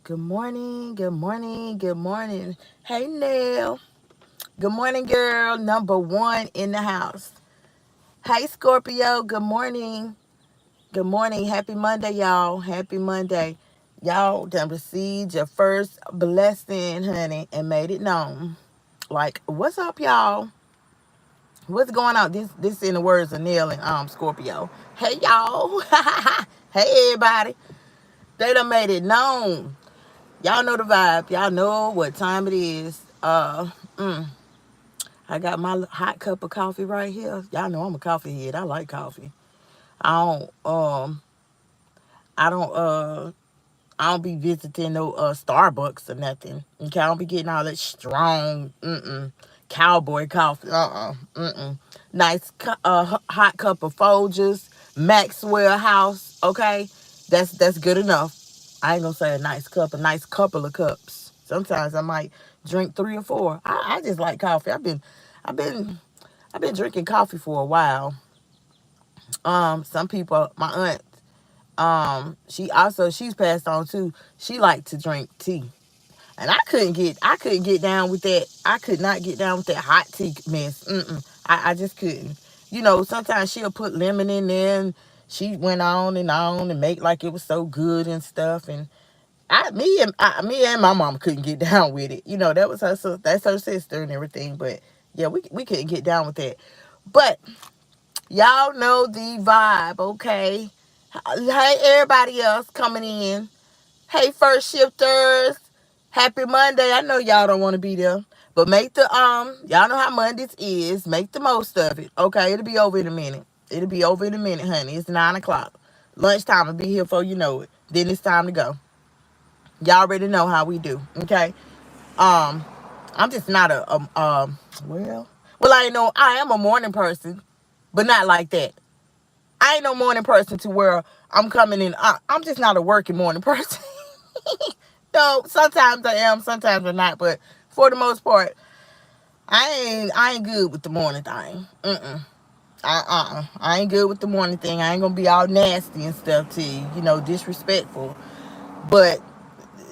Good morning, good morning, good morning. Hey, Nell. Good morning, girl. Number one in the house. Hey, Scorpio. Good morning. Good morning. Happy Monday, y'all. Happy Monday. Y'all done received your first blessing, honey, and made it known. Like, what's up, y'all? What's going on? This in the words of Nell and Scorpio. Hey, y'all. Hey, everybody. They done made it known. Y'all know the vibe. Y'all know what time it is. I got my hot cup of coffee right here. Y'all know I'm a coffee head. I like coffee. I don't I don't I don't be visiting no Starbucks or nothing. Okay, I don't be getting all that strong cowboy coffee. Nice hot cup of Folgers, Maxwell House. Okay, that's good enough. I ain't gonna say a nice cup, a nice couple of cups. Sometimes I might drink three or four. I just like coffee. I've been I've been drinking coffee for a while. Some people, my aunt, she's passed on too. She liked to drink tea. And I couldn't get down with that. I could not get down with that hot tea mess. I just couldn't. Sometimes she'll put lemon in there, and she went on and make like it was so good and stuff. And me and my mom couldn't get down with it. That was that's her sister and everything. But yeah, we couldn't get down with that. But y'all know the vibe, okay? Hey, everybody else coming in. Hey, first shifters. Happy Monday. I know y'all don't want to be there. But y'all know how Mondays is. Make the most of it. Okay, it'll be over in a minute. It'll be over in a minute, honey. It's 9 o'clock. Lunchtime will be here before you know it. Then it's time to go. Y'all already know how we do. Okay. Um, I'm just not well, I am a morning person, but not like that. I ain't no morning person to where I'm coming in. I'm just not a working morning person. No, sometimes I am, sometimes I'm not, but for the most part, I ain't good with the morning thing. I ain't good with the morning thing. I ain't gonna be all nasty and stuff to you, disrespectful. But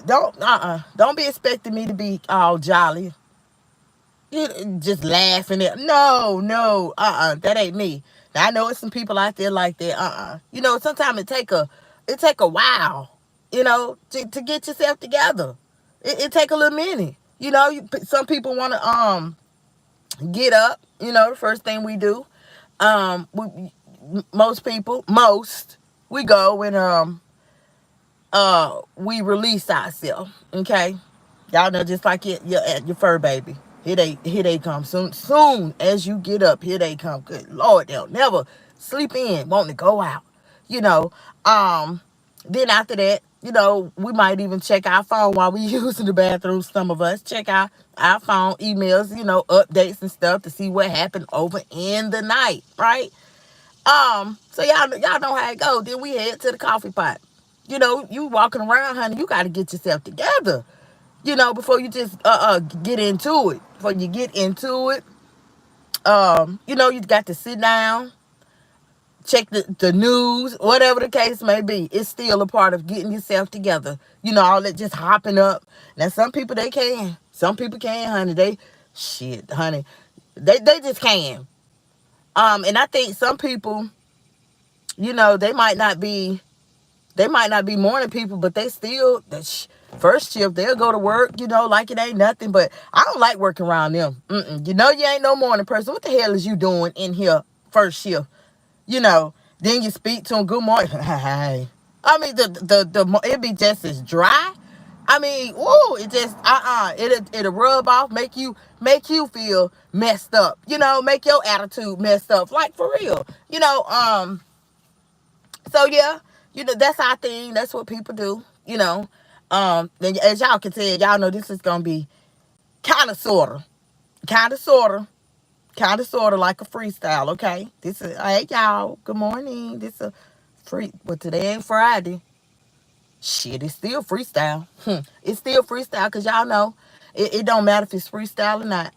don't be expecting me to be all jolly, just laughing at. No, that ain't me. Now, I know it's some people out there like that. Sometimes it take a while, to get yourself together. It take a little minute. Some people want to get up. The first thing we do, most we go and we release ourselves. Okay, y'all know, just like your fur baby. Here they come soon as you get up. Here they come. Good Lord, they'll never sleep in, wanting to go out. You know. Then after that, we might even check our phone while we using the bathroom. Some of us check out our phone, emails, updates and stuff to see what happened over in the night, right? So y'all know how it goes. Then we head to the coffee pot. You walking around, honey, you got to get yourself together. Before you just get into it. Before you get into it, you got to sit down, check the news, whatever the case may be. It's still a part of getting yourself together. All that just hopping up. Now, some people, they can. Some people can, honey. Honey. They just can. And I think some people, they might not be morning people, but they still, first shift, they'll go to work, like it ain't nothing. But I don't like working around them. You ain't no morning person. What the hell is you doing in here first shift? Then you speak to them, good morning. Hey. I mean, it be just as dry. I mean, ooh, it just, it'll rub off, make you feel messed up, make your attitude messed up, like for real, so yeah, that's our thing. That's what people do, and as y'all can tell, y'all know this is going to be kind of, kind of, sort of, like a freestyle, okay? Hey, y'all, good morning. This a but today ain't Friday. Shit, it's still freestyle. It's still freestyle because y'all know it don't matter if it's freestyle or not.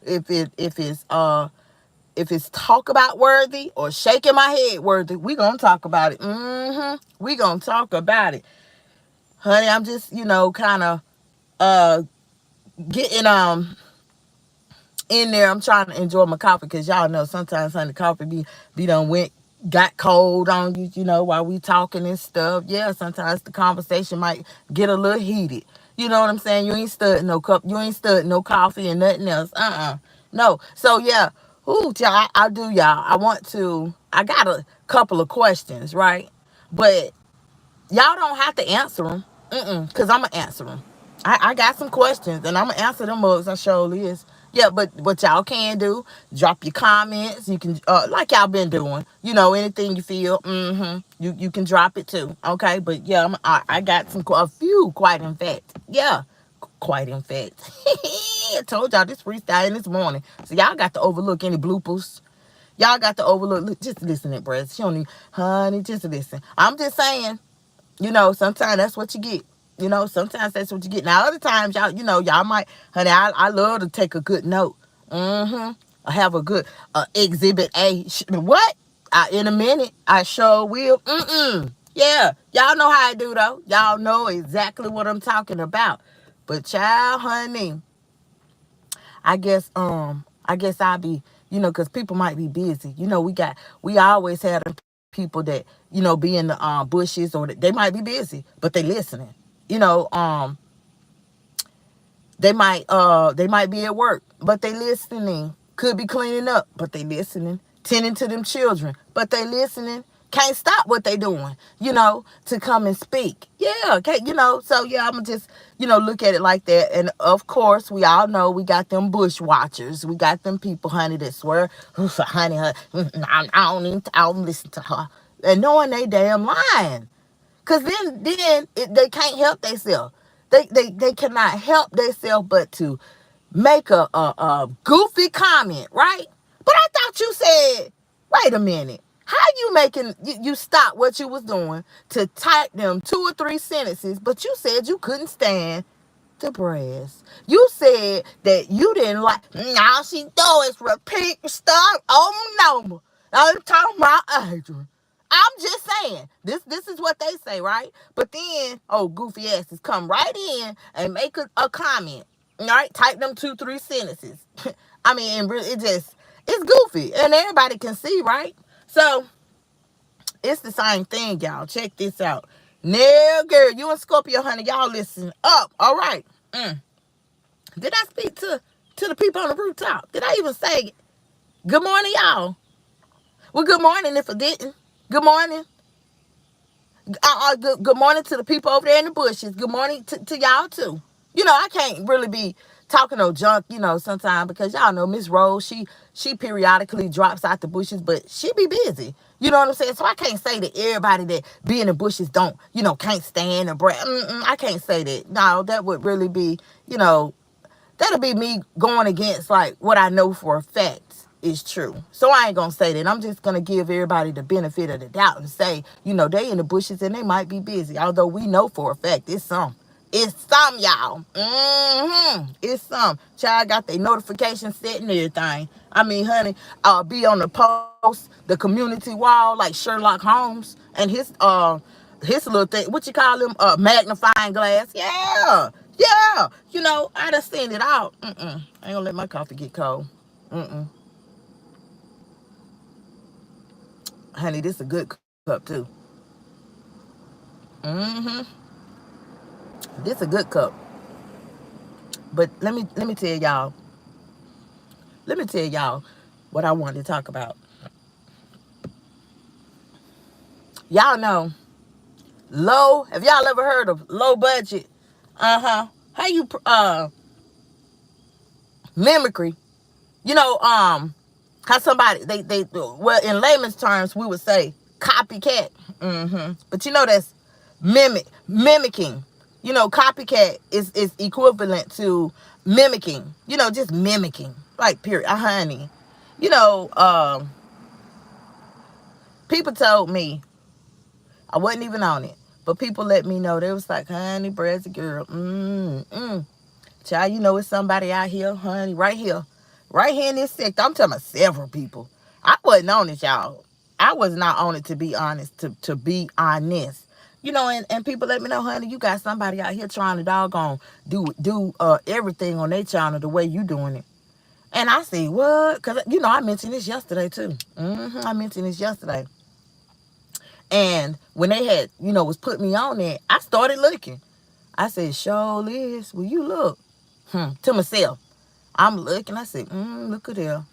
If it's talk about worthy or shaking my head worthy, we gonna talk about it. We gonna talk about it. honey, I'm just, kind of uh getting in there. I'm trying to enjoy my coffee because y'all know sometimes, honey, coffee be done got cold on you, while we talking and stuff. Yeah, sometimes the conversation might get a little heated. You know what I'm saying? You ain't studying no cup, you ain't studying no coffee and nothing else. No. So yeah, y'all, I do, y'all. I got a couple of questions, right? But y'all don't have to answer them. Because I'm going to answer them. I got some questions, and I'm going to answer them mugs. I sure is. Yeah, but what y'all can do, drop your comments. You can, like y'all been doing, anything you feel, you can drop it too, okay? But yeah, I got a few, quite in fact. Yeah, quite in fact. I told y'all this freestyle this morning. So y'all got to overlook any bloopers. Y'all got to overlook, just listen it, bruh. She don't need, honey, just listen. I'm just saying, sometimes that's what you get. Sometimes that's what you get. Now, other times, y'all, y'all might, honey, I love to take a good note. I have a good exhibit A. What? In a minute, I sure will. Yeah, y'all know how I do, though. Y'all know exactly what I'm talking about. But, child, honey, I guess I'll be, because people might be busy. We always had people that, be in the bushes, or they might be busy, but they listening. You know, um, they might be at work, but they listening. Could be cleaning up, but they listening. Tending to them children, but they listening. Can't stop what they doing, to come and speak. Yeah, okay, so yeah, I'm gonna just, look at it like that. And of course, we all know we got them bush watchers. We got them people, honey, that swear, honey, I don't listen to her. And knowing they damn lying. Cause they can't help themselves. They cannot help themselves but to make a goofy comment, right? But I thought you said, wait a minute, how you making you stop what you was doing to type them 2 or 3 sentences, but you said you couldn't stand the brass. You said that you didn't like. All she do is repeat stuff. Oh no, I'm talking about Adrian. I'm just saying, this is what they say, right? But then, goofy asses come right in and make a comment. All right, type them 2, 3 sentences. I mean, and really, it's goofy, and everybody can see, right? So it's the same thing, y'all. Check this out. Now, girl, you and Scorpio, honey, y'all listen up. All right. Did I speak to the people on the rooftop? Did I even say good morning, y'all? Well, good morning if I didn't. Good morning. Good morning to the people over there in the bushes. Good morning to y'all too. I can't really be talking no junk, sometimes because y'all know Miss Rose, she periodically drops out the bushes, but she be busy. You know what I'm saying? So I can't say that everybody that be in the bushes don't, can't stand the breath. I can't say that. No, that would really be, that'll be me going against like what I know for a fact is true. So I ain't gonna say that. I'm just gonna give everybody the benefit of the doubt and say, they in the bushes and they might be busy. Although we know for a fact it's some. It's some, y'all. It's some. Child got their notifications set and everything. I mean, honey, be on the post, the community wall like Sherlock Holmes and his little thing. What you call them? Magnifying glass. Yeah. Yeah. I done seen it out. I ain't gonna let my coffee get cold. Honey, this is a good cup too. Mm-hmm. This a good cup. But let me tell y'all. Let me tell y'all what I wanted to talk about. Y'all know low. Have y'all ever heard of low budget? How you mimicry? How somebody they well, in layman's terms we would say copycat. But that's mimicking. Copycat is equivalent to mimicking. Just mimicking. Like period. Honey. You know, um, People told me I wasn't even on it, but people let me know. They was like, honey, Brad's a girl. Child, it's somebody out here, honey, right here in this sector. I'm talking about several people. I wasn't on it, y'all. I was not on it, to be honest. To be honest, And people let me know, honey, you got somebody out here trying to doggone do everything on their channel the way you doing it. And I say, what? Because, I mentioned this yesterday, too. I mentioned this yesterday. And when they had, was putting me on there, I started looking. I said, show Liz, will you look? To myself. I'm looking. I said, look at there.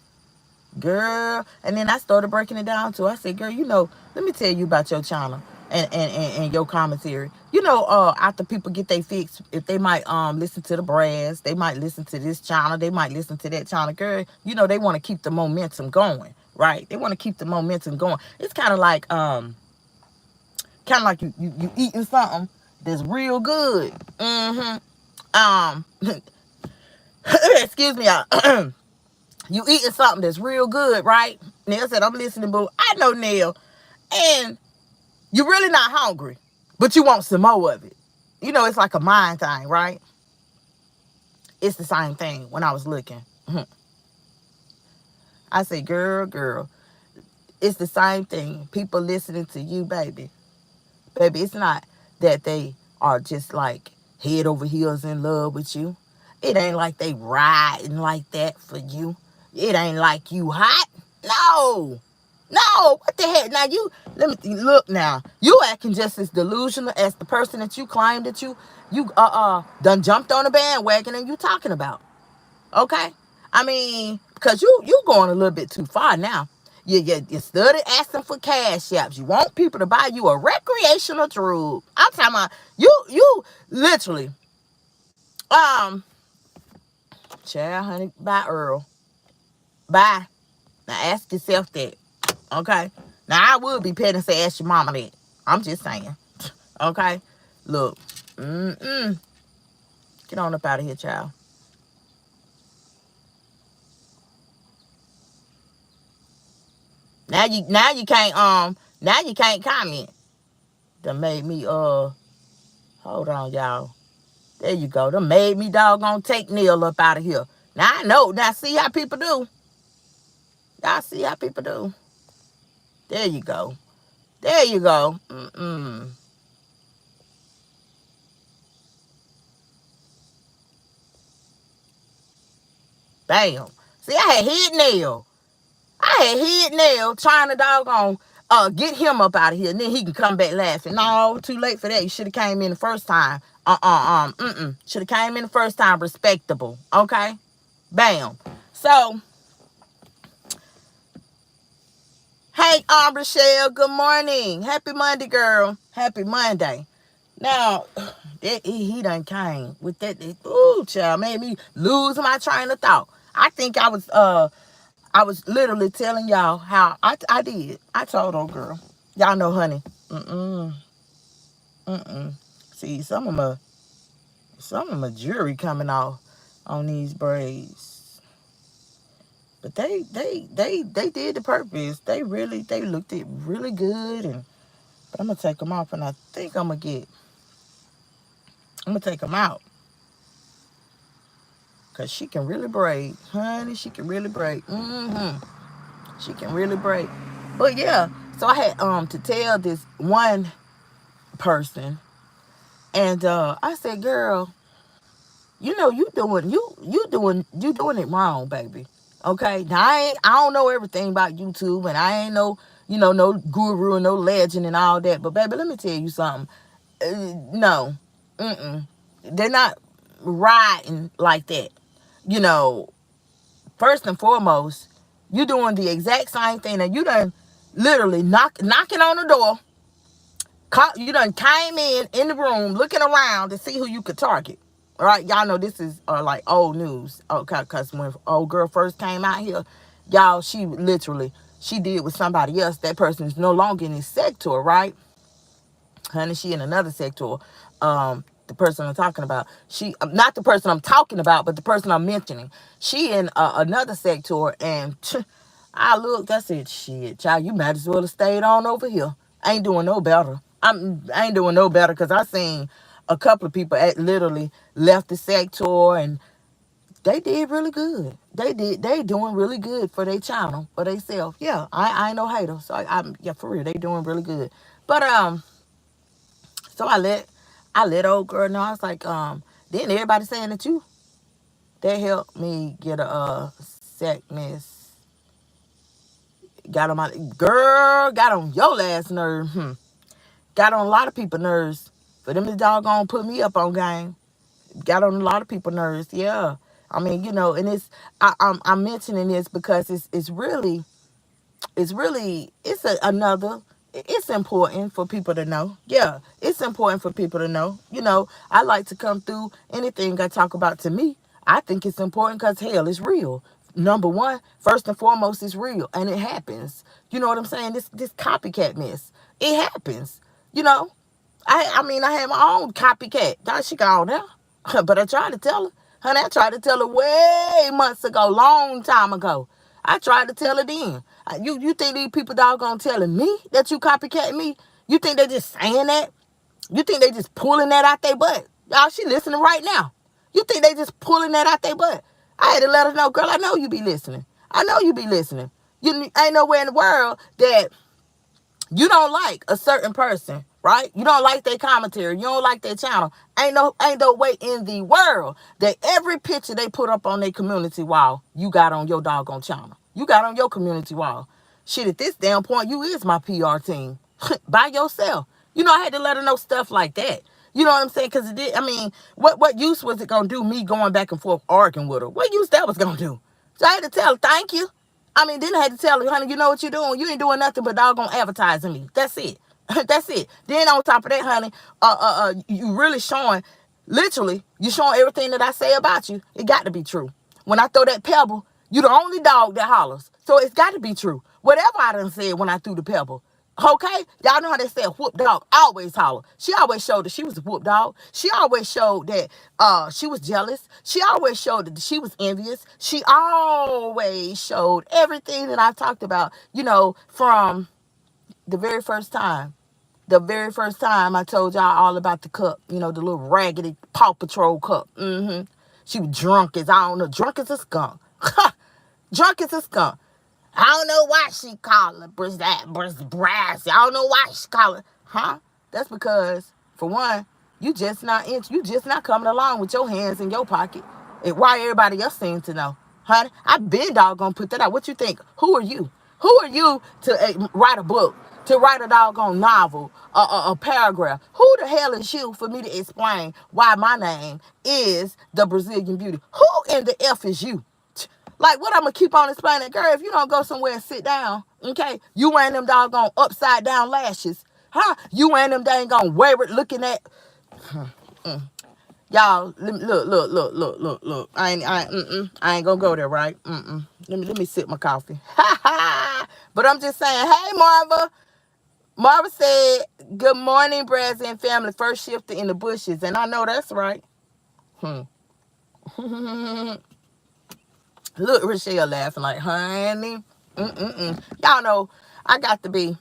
Girl. And then I started breaking it down too. I said, girl, let me tell you about your channel and your commentary. After people get their fix, if they might listen to the brass, they might listen to this channel, they might listen to that channel. Girl, they want to keep the momentum going, right? They want to keep the momentum going. It's kind of like you eating something that's real good. Excuse me, y'all. You eating something that's real good, right? Neil said, I'm listening, boo. I know, Neil. And you're really not hungry, but you want some more of it. It's like a mind thing, right? It's the same thing when I was looking. I say, girl, it's the same thing. People listening to you, baby. Baby, it's not that they are just like head over heels in love with you. It ain't like they riding like that for you. It ain't like you hot. No, what the heck? Now let me look now. You acting just as delusional as the person that you claimed that you done jumped on the bandwagon and you talking about. Okay? I mean, because you going a little bit too far now. You started asking for cash apps. You want people to buy you a recreational drug. I'm talking about you literally. Child, honey, bye, Earl. Bye. Now ask yourself that. Okay? Now I would be petty and say ask your mama that. I'm just saying. Okay? Look. Get on up out of here, child. Now you can't comment. That made me hold on, y'all. There you go. That made me doggone take Neil up out of here. Now I know. Now see how people do. Y'all see how people do. There you go. There you go. Bam. See, I had hit Neil trying to doggone get him up out of here, and then he can come back laughing. No, too late for that. You should have came in the first time. Should have came in the first time respectable. Okay? Bam. So, hey, Rochelle, good morning. Happy Monday, girl. Happy Monday. Now, he done came with that. Ooh, child, made me lose my train of thought. I think I was literally telling y'all how I did. I told old girl. Y'all know, honey. See, some of my jewelry coming off on these braids. But they did the purpose. They looked it really good, but I'm gonna take them off, and I think I'm gonna take them out. Cause she can really braid, honey. She can really braid. She can really braid. But yeah, so I had to tell this one person, and I said, girl, you doing it wrong, baby. Okay, now I don't know everything about YouTube, and I ain't no guru and no legend and all that. But baby, let me tell you something. No, they're not riding like that. First and foremost, you doing the exact same thing, and you done literally knocking on the door. You done came in the room looking around to see who you could target. All right, y'all know this is like old news. Okay, because when old girl first came out here, y'all, she did with somebody else. That person is no longer in this sector, right? Honey, she in another sector. The person I'm talking about, she not the person I'm talking about, but the person I'm mentioning. She in another sector, and I looked. I said, "Shit, child, you might as well have stayed on over here. I ain't doing no better. I ain't doing no better because I seen a couple of people literally left the sector, and they did really good. They doing really good for their channel, for themselves. Yeah, I ain't no hater. So yeah, for real, they doing really good. But So I let old girl know. I was like, then everybody saying that that helped me get a sickness. Got on your last nerve. Got on a lot of people's nerves. For them to doggone put me up on game. Got on a lot of people's nerves. Yeah. I mean, and I'm mentioning this because another, it's important for people to know. Yeah, it's important for people to know. I like to come through anything I talk about. To me, I think it's important because hell, it's real. Number one, first and foremost, it's real and it happens. You know what I'm saying? This copycat mess, it happens. You know, I mean, I had my own copycat. Now she gone now. But I tried to tell her. Honey, I tried to tell her way months ago, long time ago. I tried to tell her then. You think these people doggone telling me that you copycat me? You think they just saying that? You think they just pulling that out their butt? Y'all, she listening right now. You think they just pulling that out their butt? I had to let her know, girl, I know you be listening. I know you be listening. You ain't nowhere in the world that you don't like a certain person, right? You don't like their commentary. You don't like their channel. Ain't no way in the world that every picture they put up on their community wall, you got on your doggone channel. You got on your community wall. Shit, at this damn point, you is my PR team. By yourself. I had to let her know stuff like that. You know what I'm saying? Because it did. I mean, what use was it going to do me going back and forth arguing with her? What use that was going to do? So I had to tell her, thank you. I mean, then I had to tell her, honey, you know what you're doing? You ain't doing nothing but doggone advertising me. That's it. That's it. Then on top of that, honey, you really showing, literally, you showing everything that I say about you. It got to be true. When I throw that pebble, you the only dog that hollers. So it's got to be true. Whatever I done said when I threw the pebble. Okay? Y'all know how they say a whoop dog always holler. She always showed that she was a whoop dog. She always showed that she was jealous. She always showed that she was envious. She always showed everything that I talked about, from the very first time. The very first time I told y'all all about the cup, the little raggedy Paw Patrol cup. She was drunk as, I don't know, drunk as a skunk. Drunk as a skunk. I don't know why she called her brass. I don't know why she called her. Huh? That's because, for one, you just not coming along with your hands in your pocket. And why everybody else seems to know. Honey, I've been doggone put that out. What you think? Who are you? Who are you to write a book? To write a doggone novel, a paragraph? Who the hell is you for me to explain why my name is the Brazilian Beauty? Who in the F is you? Like, what I'm going to keep on explaining? Girl, if you don't go somewhere and sit down, okay, you wearing them doggone upside down lashes, huh? You wearing them dang on wayward looking at... Y'all, look. I ain't gonna go there, right? Let me sip my coffee. But I'm just saying, hey, Marva. Marva said, good morning, Brazzy and family. First shifter in the bushes. And I know that's right. Look, Rochelle laughing like, honey. Y'all know I got to be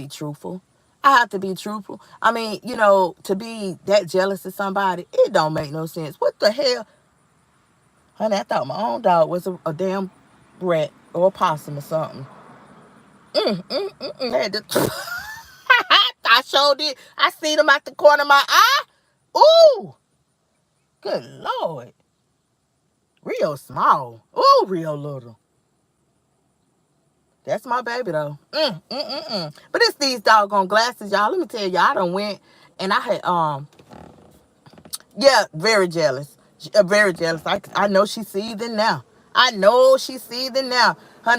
truthful. I have to be truthful. I mean, to be that jealous of somebody, it don't make no sense. What the hell? Honey, I thought my own dog was a damn rat or a possum or something. I had to... I sure did. I seen him out the corner of my eye. Ooh. Good Lord. Real small. Ooh, real little. That's my baby, though. But it's these doggone glasses, y'all. Let me tell y'all, I done went and I had, yeah, very jealous. Very jealous. I know she's seething now. Honey,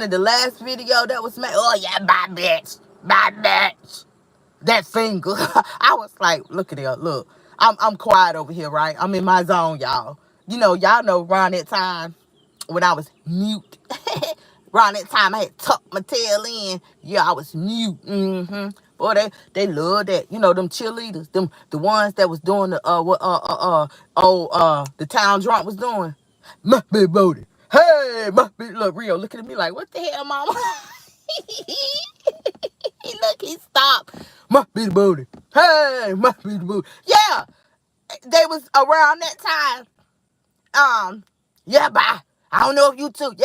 the last video that was made, oh, yeah, bye, bitch. That finger. I was like, look at her, look. I'm quiet over here, right? I'm in my zone, y'all. Y'all know around that time when I was mute. Around that time I had tucked my tail in. Yeah, I was mute. Boy, they love that. Them cheerleaders, the ones that was doing the the town drunk was doing. Must be voted. Hey, must be, look, Rio looking at me like, what the hell, mama? Look, he stopped. Must be the booty. Hey, must be the booty. Yeah, they was around that time. Yeah, bye. I don't know if YouTube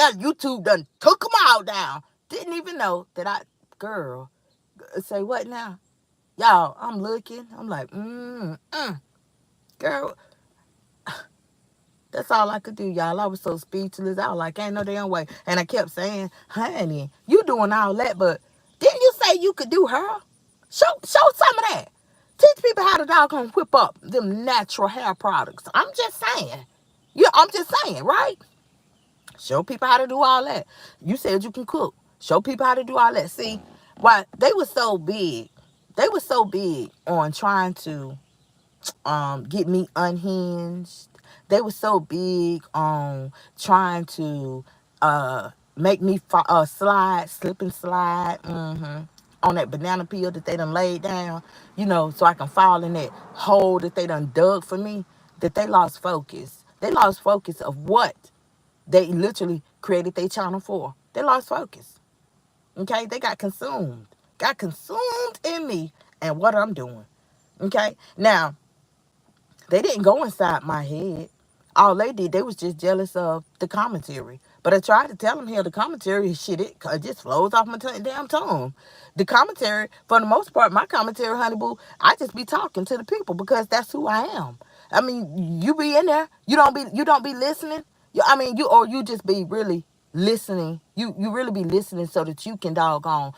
done took them all down. Didn't even know that girl, say what now? Y'all, I'm looking. I'm like, girl, that's all I could do, y'all. I was so speechless. I was like, ain't no damn way. And I kept saying, honey, you doing all that, but didn't you say you could do her? Show some of that. Teach people how to doggone whip up them natural hair products. I'm just saying. Yeah, I'm just saying, right? Show people how to do all that. You said you can cook. Show people how to do all that. See, why they were so big. They were so big on trying to get me unhinged. They were so big on trying to make me slip and slide on that banana peel that they done laid down, so I can fall in that hole that they done dug for me, that they lost focus. They lost focus of what they literally created their channel for. They lost focus. Okay? They got consumed in me and what I'm doing. Okay? Now, they didn't go inside my head. All they did, they was just jealous of the commentary. But I tried to tell them here, the commentary, shit, it just flows off my damn tongue. The commentary, for the most part, my commentary, honey boo, I just be talking to the people because that's who I am. I mean, you be in there, you don't be listening. You just be really listening. You really be listening so that you can doggone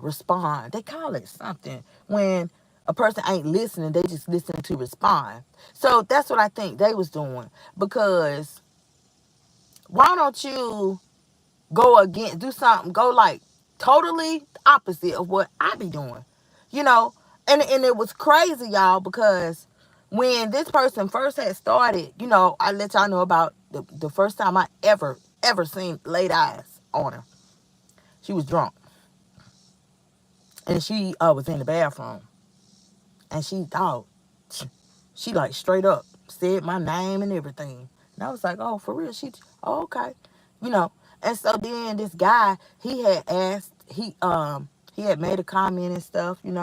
respond. They call it something when a person ain't listening, they just listening to respond. So that's what I think they was doing. Because why don't you do something, go like totally opposite of what I be doing, you know? And it was crazy, y'all, because when this person first had started, I let y'all know about the first time I ever seen laid eyes on her. She was drunk and she was in the bathroom and she thought, she like straight up said my name and everything. And I was like, oh, for real? Oh, okay. You know. And so then this guy, he had made a comment and stuff, and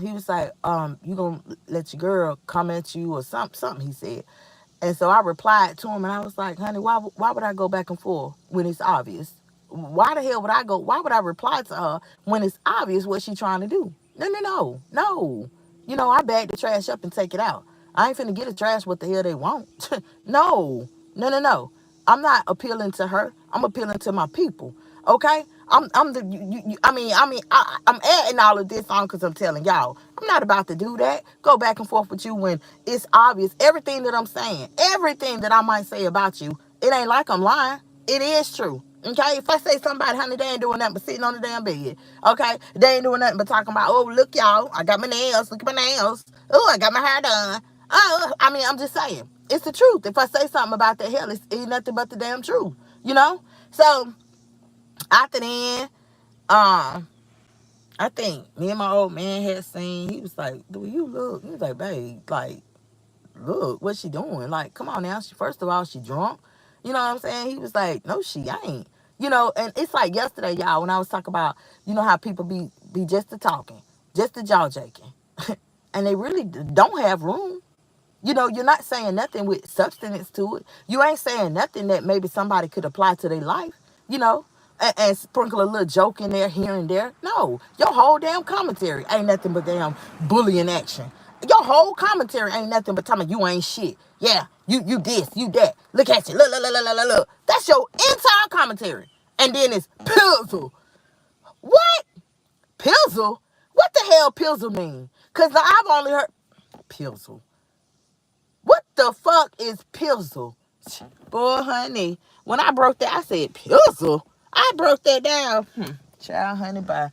he was like, you gonna let your girl come at you or something he said. And so I replied to him and I was like, honey, why would I go back and forth when it's obvious? Why the hell would I go? Why would I reply to her when it's obvious what she's trying to do? No. I bag the trash up and take it out. I ain't finna get the trash what the hell they want. No. I'm not appealing to her. I'm appealing to my people. Okay? I'm the I'm adding all of this on because I'm telling y'all I'm not about to do that. Go back and forth with you when it's obvious. Everything that I'm saying, everything that I might say about you, it ain't like I'm lying. It is true. Okay, if I say somebody, honey, they ain't doing nothing but sitting on the damn bed. Okay, they ain't doing nothing but talking about, oh, look, y'all, I got my nails. Look at my nails. Oh, I got my hair done. Oh, I'm just saying, it's the truth. If I say something about the hell, it's nothing but the damn truth. So after then, I think me and my old man had seen. He was like, "Do you look?" He was like, "Babe, like, look, what's she doing? Like, come on now. First of all, she drunk. You know what I'm saying?" He was like, "No, she ain't." And it's like yesterday, y'all, when I was talking about, how people be just the talking, just the jaw jaking, and they really don't have room. You're not saying nothing with substance to it. You ain't saying nothing that maybe somebody could apply to their life, you know, and sprinkle a little joke in there, here and there. No, your whole damn commentary ain't nothing but damn bullying action. Your whole commentary ain't nothing but telling you ain't shit. Yeah, you this, you that. Look at you. Look. That's your entire commentary. And then it's pizzle. What? Pizzle? What the hell pizzle mean? Because I've only heard pizzle. What the fuck is pizzle? Boy, honey, when I broke that, I said pizzle. I broke that down. Child, honey, bye.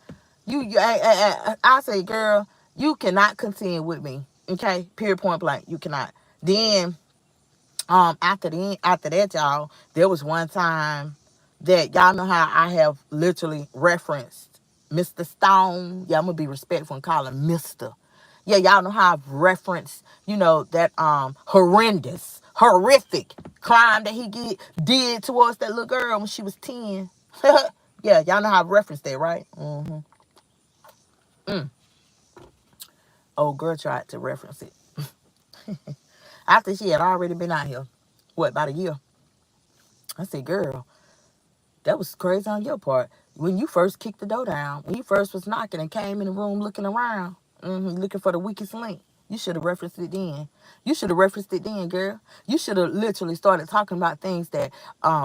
I say, girl, you cannot contend with me. Okay, period, point blank. You cannot. Then, after that, y'all, there was one time that y'all know how I have literally referenced Mr. Stone. Yeah, I'm gonna be respectful and call him Mr. Yeah, y'all know how I've referenced, that horrific crime that he did towards that little girl when she was 10. Yeah, y'all know how I've referenced that, right? Old girl tried to reference it. After she had already been out here, what, about a year? I said, girl, That was crazy on your part. When you first kicked the door down, when you first was knocking and came in the room looking around, looking for the weakest link, you should have referenced it then. You should have referenced it then, girl. You should have literally started talking about things that,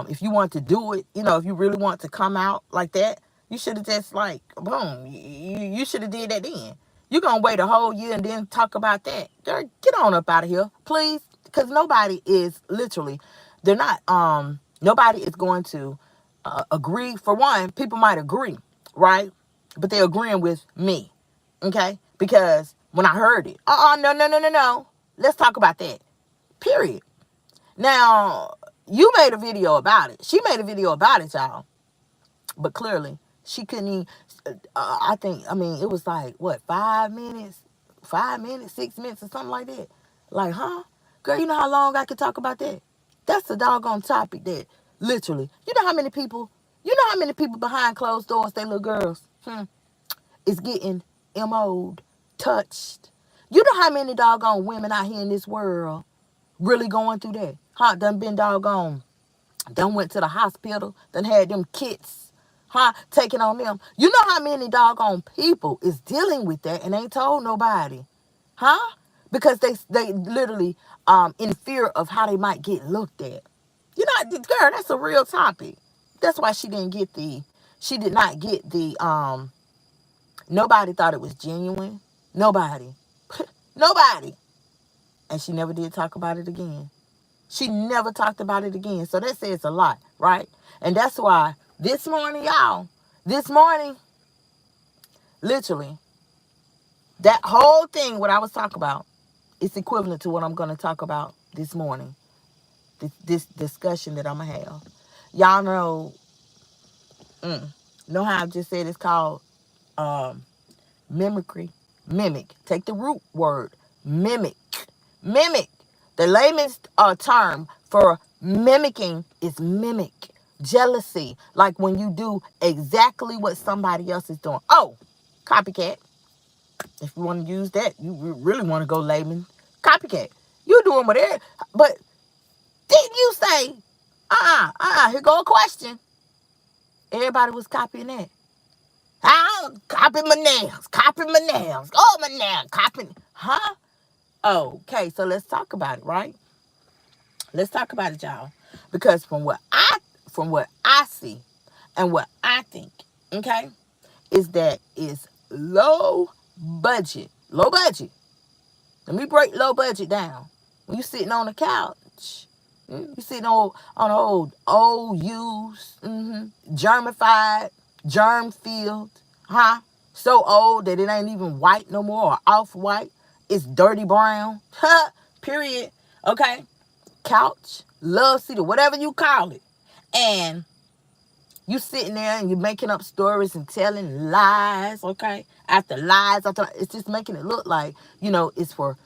if you want to do it, if you really want to come out like that, you should have just like, boom, you should have did that then. You're going to wait a whole year and then talk about that. Girl, get on up out of here, please. Because nobody is literally, they're not, nobody is going to agree. For one, people might agree, right? But they're agreeing with me, okay? Because when I heard it, no, no, no, no, no. Let's talk about that, period. Now, you made a video about it. She made a video about it, y'all. But clearly, she couldn't even, it was like, what, 5 minutes? 5 minutes, 6 minutes, or something like that. Like, huh? Girl, you know how long I could talk about that? That's the doggone topic that, literally, you know how many people behind closed doors, they little girls, is getting MO'd, touched. You know how many doggone women out here in this world really going through that? Done been doggone, done went to the hospital, done had them kits, taking on them. You know how many doggone people is dealing with that and ain't told nobody, because they literally in fear of how they might get looked at. You know, girl, that's a real topic. That's why she did not get the nobody thought it was genuine. Nobody. Nobody. And she never did talk about it again. She never talked about it again. So that says a lot, right? And that's why this morning, literally, that whole thing, what I was talking about, it's equivalent to what I'm going to talk about this morning. This discussion that I'm going to have. Y'all know how I just said it's called mimicry. Mimic. Take the root word. Mimic. Mimic. The layman's term for mimicking is mimic. Jealousy. Like when you do exactly what somebody else is doing. Oh, copycat. If you want to use that, you really want to go layman. Copycat. You're doing whatever. But didn't you say, here go a question. Everybody was copying that. I'll copy my nails. Copy my nails. Oh, my nails. Copy. Huh? Okay, so let's talk about it, right? Let's talk about it, y'all. Because from what I see and what I think, okay, is that it's low budget. Low budget. Let me break low budget down. When you're sitting on the couch, you're sitting on old used, germified, germ-filled, so old that it ain't even white no more or off-white. It's dirty brown, period, okay? Couch, love seat, or whatever you call it. And you sitting there and you're making up stories and telling lies, okay? After lies, it's just making it look like, it's for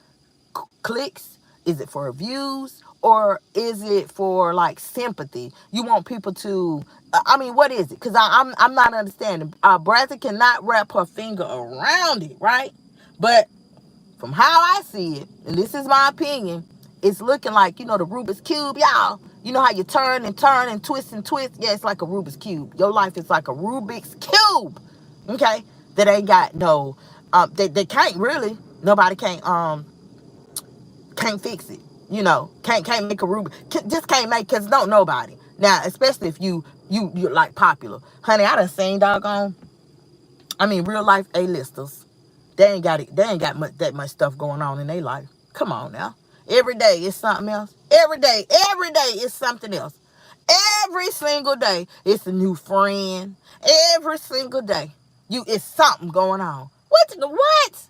clicks. Is it for views? Or is it for, like, sympathy? You want people to, what is it? Because I'm not understanding. Brazzy cannot wrap her finger around it, right? But from how I see it, and this is my opinion, it's looking like, the Rubik's Cube, y'all. You know how you turn and turn and twist and twist? Yeah, it's like a Rubik's Cube. Your life is like a Rubik's Cube, okay? That ain't got no, they can't really, nobody can't fix it. Can't make a Rubik. Just can't make, because don't nobody. Now, especially if you're like popular. Honey, I done seen doggone, real life A-listers. They ain't got that much stuff going on in their life. Come on now. Every day is something else. Every day is something else. Every single day it's a new friend. Every single day it's something going on. What?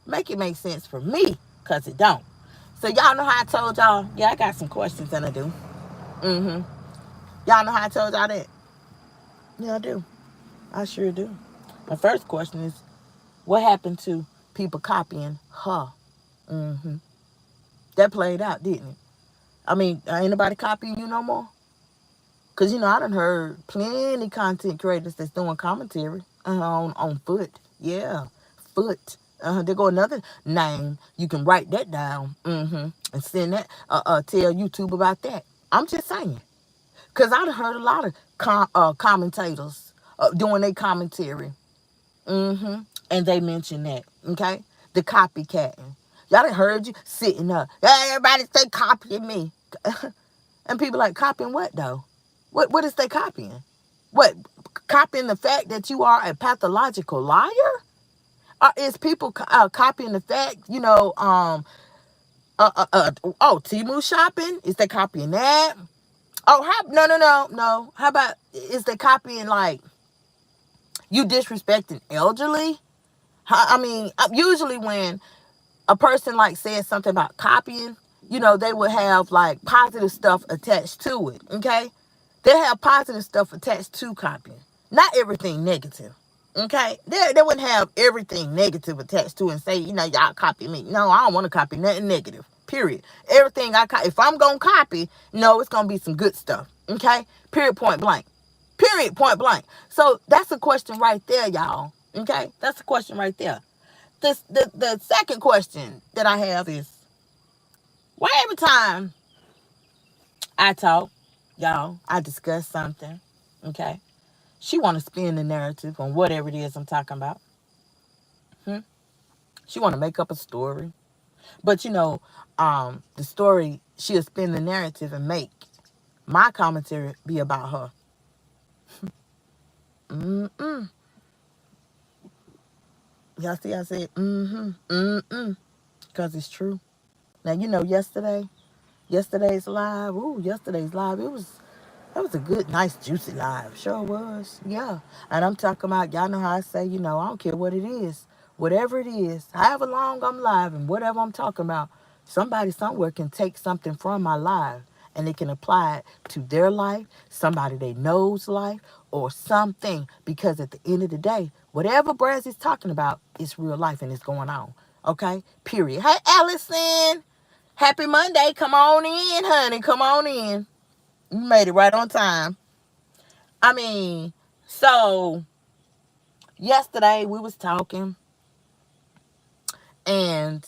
Make it make sense for me, because it don't. So y'all know how I told y'all? Yeah, I got some questions and I do. Y'all know how I told y'all that? Yeah, I do. I sure do. My first question is, what happened to people copying her? That played out, didn't it? Ain't nobody copying you no more? Because, I done heard plenty content creators that's doing commentary on foot. Yeah, foot. There go another name. You can write that down and send that, tell YouTube about that. I'm just saying. Because I done heard a lot of commentators doing their commentary. And they mention that, okay? The copycatting. Y'all done heard you sitting up. "Yeah, everybody say copying me." And people like, copying what though? What is they copying? What, copying the fact that you are a pathological liar? Or is people copying the fact, Temu shopping? Is they copying that? Oh, no. How about, is they copying like you disrespecting elderly? I mean, usually when a person like says something about copying, they would have like positive stuff attached to it. Okay, they have positive stuff attached to copying, not everything negative. Okay, they wouldn't have everything negative attached to it and say, y'all copy me. No, I don't want to copy nothing negative. Period. Everything I copy, if I'm gonna copy, no, it's gonna be some good stuff. Okay, period. Point blank. Period. Point blank. So that's a question right there, y'all. Okay, that's a question right there. The second question that I have is, why every time I talk, y'all, I discuss something, okay, she want to spin the narrative on whatever it is I'm talking about. She want to make up a story. But, the story, she'll spin the narrative and make my commentary be about her. Y'all see I said, because it's true. Now, yesterday's live, that was a good, nice, juicy live. Sure was. Yeah. And I'm talking about, y'all know how I say, I don't care what it is. Whatever it is, however long I'm live and whatever I'm talking about, somebody somewhere can take something from my live and they can apply it to their life, somebody they know's life, or something. Because at the end of the day, whatever Braz is talking about, it's real life and it's going on. Okay? Period. Hey, Allison. Happy Monday. Come on in, honey. Come on in. You made it right on time. I mean, so yesterday we was talking and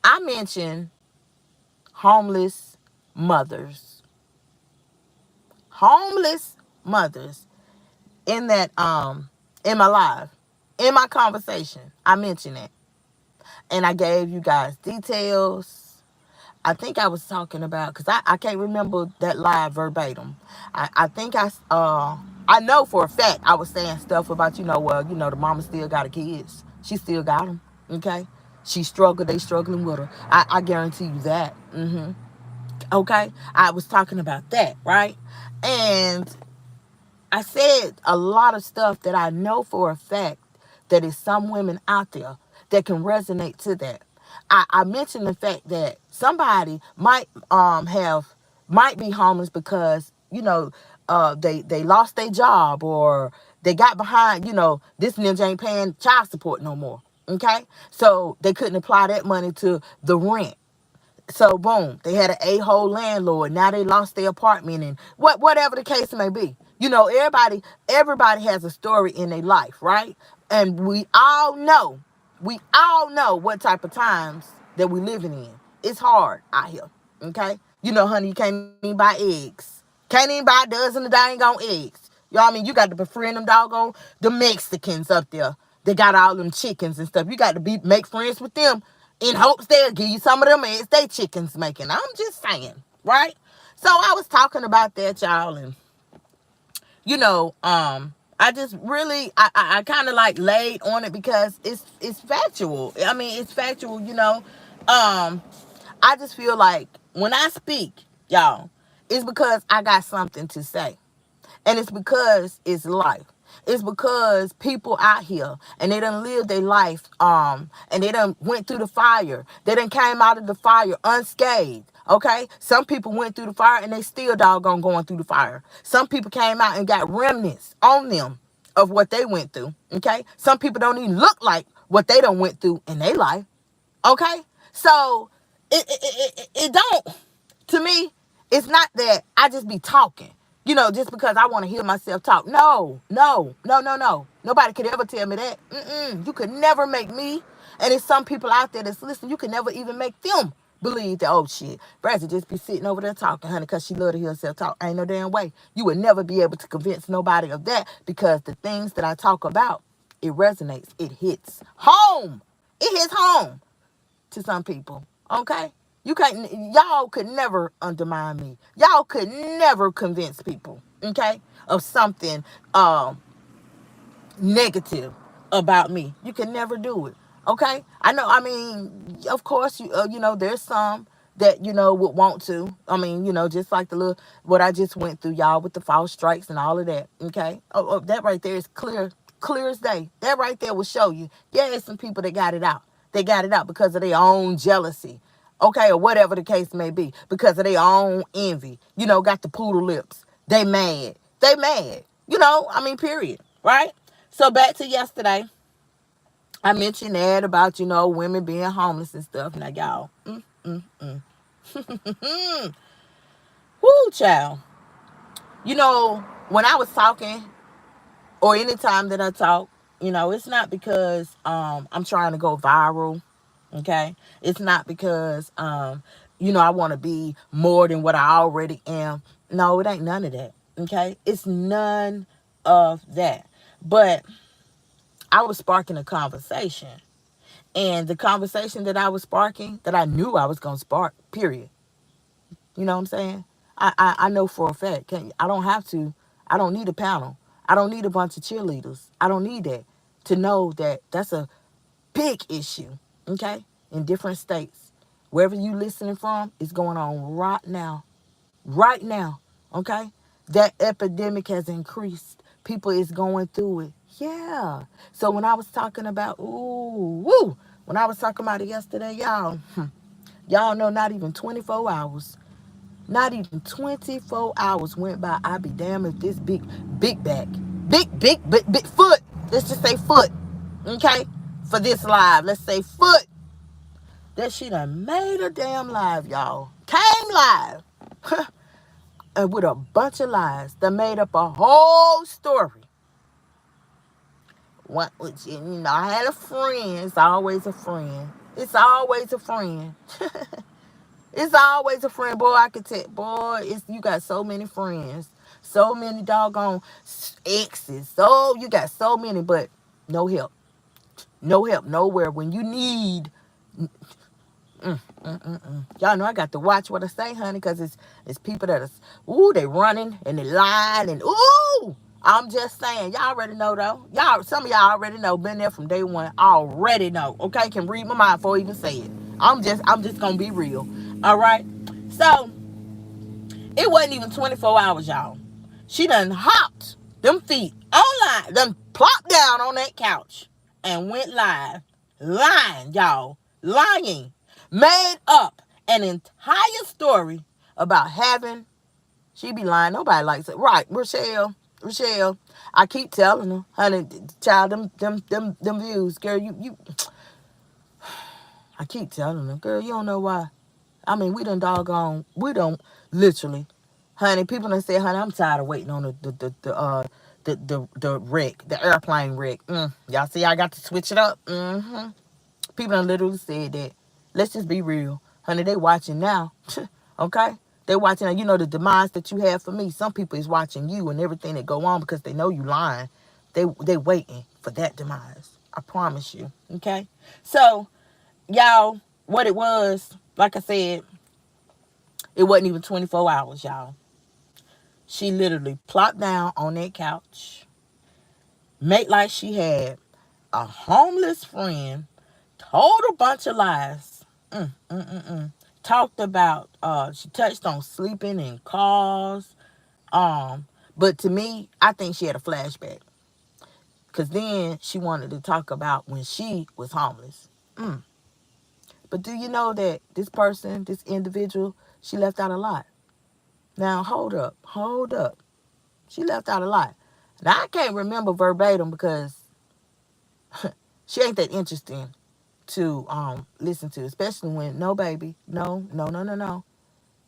I mentioned homeless mothers. Homeless mothers in that in my live, in my conversation. I mentioned it. And I gave you guys details. I think I was talking about, because I can't remember that live verbatim. I think I know for a fact I was saying stuff about, the mama still got her kids. She still got them, okay? She struggled, they struggling with her. I guarantee you that, okay? I was talking about that, right? And I said a lot of stuff that I know for a fact that is some women out there that can resonate to that. I mentioned the fact that somebody might be homeless because they lost their job, or they got behind. This ninja ain't paying child support no more. Okay, so they couldn't apply that money to the rent. So boom, they had an a-hole landlord. Now they lost their apartment, and whatever the case may be. Everybody has a story in their life, right? And we all know what type of times that we living in. It's hard out here, okay? Honey, you can't even buy eggs. Can't even buy a dozen of dang on eggs. You got to befriend them doggone the Mexicans up there. They got all them chickens and stuff. You got to make friends with them in hopes they'll give you some of them eggs they chickens making. I'm just saying, right? So I was talking about that, y'all, and I just really I kind of like laid on it because it's factual. I mean, it's factual. I just feel like when I speak, y'all, it's because I got something to say. And it's because it's life. It's because people out here and they done lived their life, and they done went through the fire. They done came out of the fire unscathed. Okay? Some people went through the fire and they still doggone going through the fire. Some people came out and got remnants on them of what they went through. Okay? Some people don't even look like what they done went through in their life. Okay? So it don't, to me, it's not that I just be talking, just because I want to hear myself talk. No. Nobody could ever tell me that. You could never make me, and there's some people out there that's listening, you could never even make them believe that, oh shit, Brazzy just be sitting over there talking, honey, because she love to hear herself talk. Ain't no damn way. You would never be able to convince nobody of that, because the things that I talk about, it resonates. It hits home. It hits home to some people. Okay? Y'all could never undermine me. Y'all could never convince people, okay, of something negative about me. You can never do it. Okay? I know, I mean, of course, there's some that, would want to. I mean, just like the little, what I just went through, y'all, with the false strikes and all of that. Okay? That right there is clear as day. That right there will show you. Yeah, there's some people that got it out. They got it out because of their own jealousy. Okay, or whatever the case may be. Because of their own envy. Got the poodle lips. They mad. They mad. I mean, period. Right? So back to yesterday, I mentioned that about, women being homeless and stuff. Now, y'all, whoo, child. When I was talking, or anytime that I talk, it's not because I'm trying to go viral, okay? It's not because, I want to be more than what I already am. No, it ain't none of that, okay? It's none of that. But I was sparking a conversation. And the conversation that I was sparking, that I knew I was going to spark, period. You know what I'm saying? I know for a fact. I don't have to. I don't need a panel. I don't need a bunch of cheerleaders. I don't need that to know that that's a big issue, okay, in different states. Wherever you listening from, it's going on right now. Right now, okay? That epidemic has increased. People is going through it. Yeah. So when I was talking about, when I was talking about it yesterday, y'all know not even 24 hours. Not even 24 hours went by. I'd be damn if this big back, big foot. Let's just say foot, okay? For this live, let's say foot. That she done made a damn live, y'all. Came live. And with a bunch of lies that made up a whole story. I had a friend. It's always a friend. It's always a friend. It's always a friend. Boy, I could tell. Boy, you got so many friends. So many doggone exes. So you got so many, but no help. No help nowhere when you need. Y'all know I got to watch what I say, honey, because it's people that are, they running and they lying and, I'm just saying. Y'all already know, though. Some of y'all already know. Been there from day one. Already know, okay? Can read my mind before I even say it. I'm just going to be real, all right? So, it wasn't even 24 hours, y'all. She done hopped them feet online, done plopped down on that couch and went live. Lying, y'all. Lying. Made up an entire story about having, she be lying, nobody likes it. Right, Rochelle, I keep telling her, honey, child, them views, girl, you I keep telling her, girl, you don't know why. I mean, we don't literally, honey, people done say, honey, I'm tired of waiting on the wreck, the airplane wreck. Y'all see, I got to switch it up. People done literally said that. Let's just be real. Honey, they watching now. Okay? They watching now. You know the demise that you have for me. Some people is watching you and everything that go on because they know you lying. They waiting for that demise. I promise you. Okay? So, y'all, what it was, like I said, it wasn't even 24 hours, y'all. She literally plopped down on that couch, made like she had a homeless friend, told a bunch of lies. Talked about, she touched on sleeping in cars. But to me, I think she had a flashback. Because then she wanted to talk about when she was homeless. But do you know that this person, this individual, she left out a lot? Now, hold up. She left out a lot. Now, I can't remember verbatim because she ain't that interesting to listen to, especially when, no, baby, no.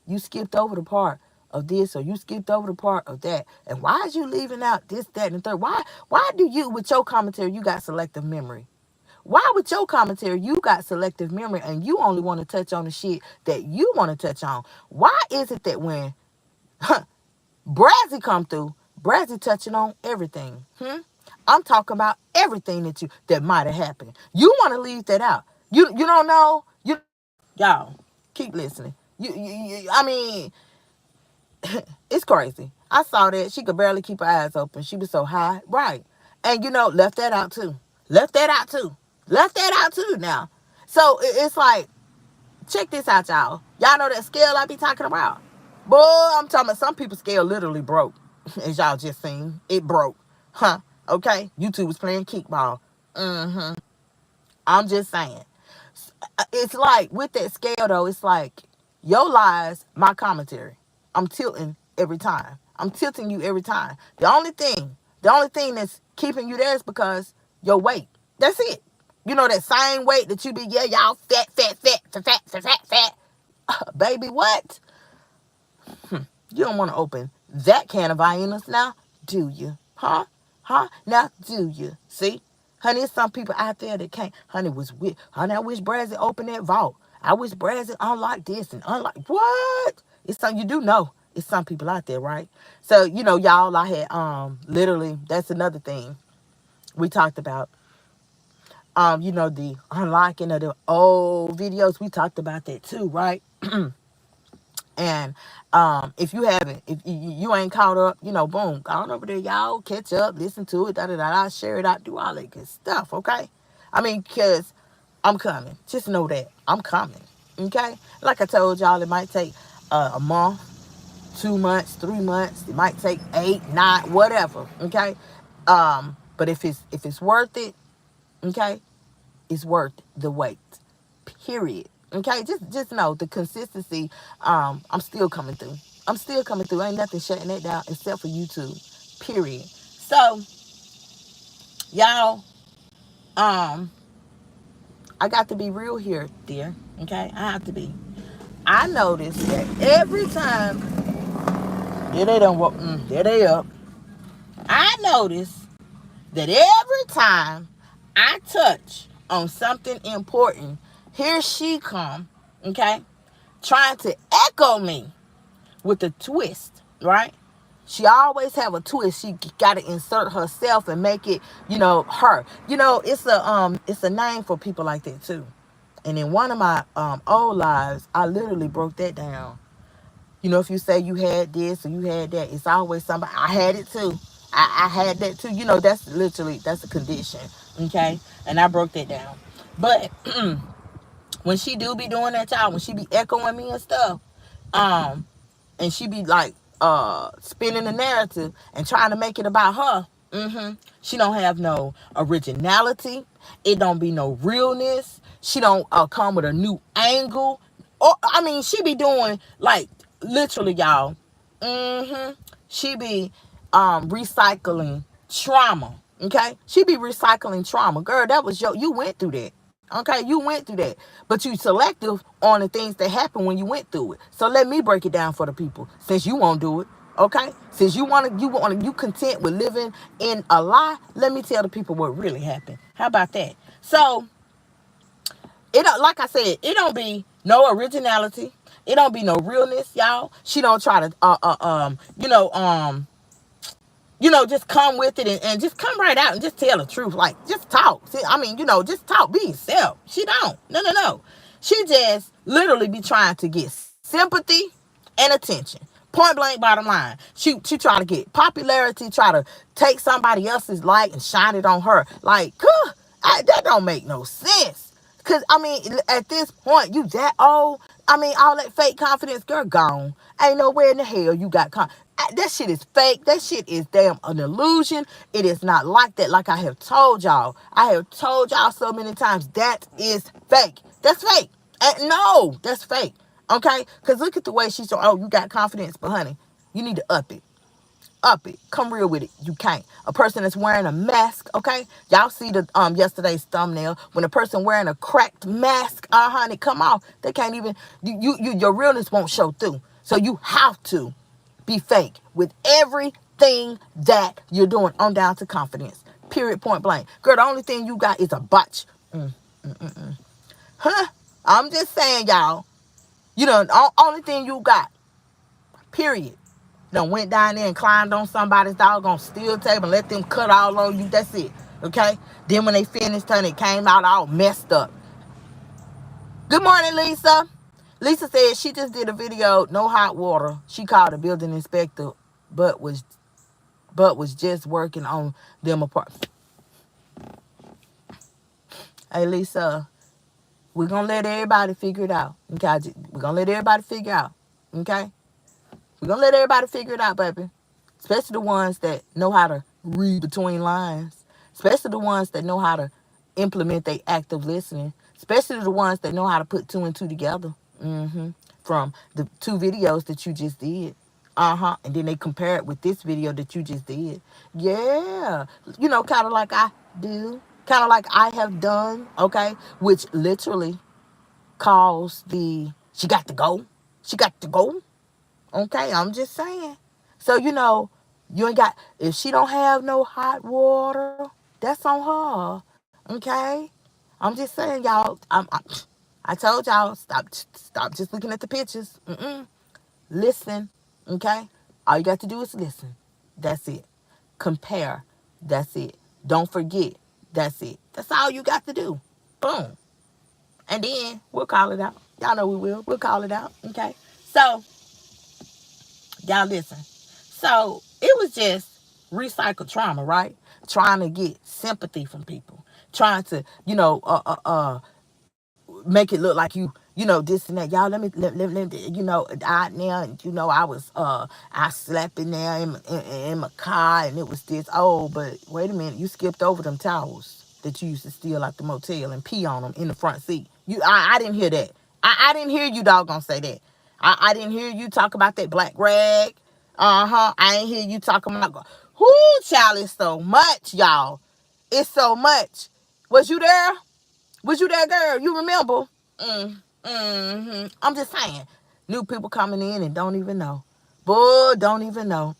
You skipped over the part of this, or you skipped over the part of that. And why is you leaving out this, that, and the third? Why do you, with your commentary, you got selective memory? Why with your commentary, you got selective memory and you only want to touch on the shit that you want to touch on? Why is it that when Brazzy come through, Brazzy touching on everything? I'm talking about everything that might have happened. You want to leave that out. You don't know. Y'all keep listening. I mean, it's crazy. I saw that she could barely keep her eyes open. She was so high, right? And left that out too. Left that out too. Left that out too. Now, so it's like, check this out, y'all. Y'all know that scale I be talking about? Boy, I'm talking about some people's scale literally broke. As y'all just seen, it broke. Huh? Okay? YouTube was playing kickball. I'm just saying. It's like, with that scale, though, it's like, your lies, my commentary. I'm tilting every time. I'm tilting you every time. The only thing that's keeping you there is because your weight. That's it. That same weight that you be, yeah, y'all fat, fat, fat, fat, fat, fat, fat, fat. Baby, what? You don't want to open that can of hyenas now, do you? Huh? Now, do you? See? Honey, there's some people out there that can't. Honey, I wish Brazzy opened that vault. I wish Brazzy unlocked this and unlock. What? It's some, you do know. It's some people out there, right? So, y'all, I had, literally, that's another thing we talked about. The unlocking of the old videos. We talked about that too, right? And if you haven't, if you ain't caught up, boom, go on over there, y'all, catch up, listen to it, share it out, do all that good stuff, okay? I mean, because I'm coming. Just know that. I'm coming, okay? Like I told y'all, it might take a month, 2 months, 3 months. It might take 8, 9, whatever, okay? But if it's worth it, okay, it's worth the wait, period. Okay, just know the consistency. I'm still coming through. Ain't nothing shutting that down except for YouTube. Period. So, y'all, I got to be real here, dear. Okay, I have to be. I noticed that every time, there they don't walk. There they up. I noticed that every time I touch on something important, here she come. Okay, trying to echo me with a twist, right? She always have a twist. She got to insert herself and make it, her. It's a name for people like that too. And in one of my old lives, I literally broke that down. If you say you had this or you had that, it's always somebody. I had it too. I had that too. That's a condition. Okay, and I broke that down. But when she do be doing that, y'all, when she be echoing me and stuff, and she be like spinning the narrative and trying to make it about her. She don't have no originality. It don't be no realness. She don't come with a new angle. Or she be doing like literally, y'all. She be recycling trauma. Okay, she be recycling trauma. Girl, that was you went through that. Okay, you went through that, but you selective on the things that happened when you went through it. So let me break it down for the people, since you won't do it. Okay, since you content with living in a lie. Let me tell the people what really happened. How about that? So it don't, like I said, it don't be no originality. It don't be no realness, y'all. She don't try to just come with it and just come right out and just tell the truth. Like, just talk. See, just talk. Be yourself. She don't. No. She just literally be trying to get sympathy and attention. Point blank, bottom line. She try to get popularity, try to take somebody else's light and shine it on her. Like, that don't make no sense. Because, at this point, you that old. All that fake confidence, girl, gone. Ain't nowhere in the hell you got that shit is fake. That shit is damn an illusion. It is not like that. Like I have told y'all. So many times, that is fake. That's fake. No, that's fake. Okay? Because look at the way she's so, you got confidence, but honey, you need to up it. Come real with it. You can't. A person that's wearing a mask, okay? Y'all see the yesterday's thumbnail when a person wearing a cracked mask, honey, come off. They can't even your realness won't show through. So you have to be fake with everything that you're doing on down to confidence. Period, point blank. Girl, the only thing you got is a botch Huh? I'm just saying, y'all. You know, only thing you got, period. Done went down there and climbed on somebody's doggone steel table and let them cut all on you. That's it. Okay? Then when they finished, honey, it came out all messed up. Good morning, Lisa. Lisa said she just did a video, no hot water. She called a building inspector, but was just working on them apart. Hey, Lisa, we're gonna let everybody figure it out. Okay, we're gonna let everybody figure out. Okay, we're gonna let everybody figure it out, baby. Especially the ones that know how to read between lines. Especially the ones that know how to implement their active listening. Especially the ones that know how to put two and two together. From the two videos that you just did. And then they compare it with this video that you just did. Yeah. You know, kind of like I do. Kind of like I have done. Okay. Which literally calls she got to go. She got to go. Okay. I'm just saying. So, you know, you ain't got, if she don't have no hot water, that's on her. Okay. I'm just saying, y'all. I told y'all, stop just looking at the pictures. Listen, okay? All you got to do is listen. That's it. Compare. That's it. Don't forget. That's it. That's all you got to do. Boom. And then we'll call it out. Y'all know we will. We'll call it out, okay? So, y'all listen. So, it was just recycled trauma, right? Trying to get sympathy from people. Trying to, make it look like you know, this and that. Y'all, let me you know, out now, and you know, I slept in there in my car, and it was this. Oh, but wait a minute, you skipped over them towels that you used to steal out the motel and pee on them in the front seat. I didn't hear that. I didn't hear you doggone say that. I didn't hear you talk about that black rag. I ain't hear you talking about. Whoo, child, it's so much, y'all. It's so much. Was you there? Was you that girl? You remember? I'm just saying. New people coming in and don't even know. Boy, don't even know.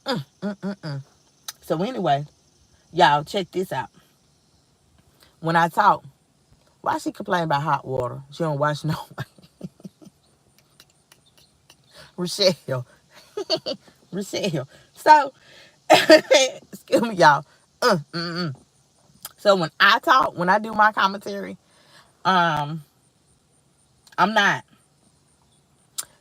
So anyway, y'all check this out. When I talk, why she complain about hot water? She don't wash no Rochelle. Rochelle. So, excuse me, y'all. So when I talk, when I do my commentary, um, I'm not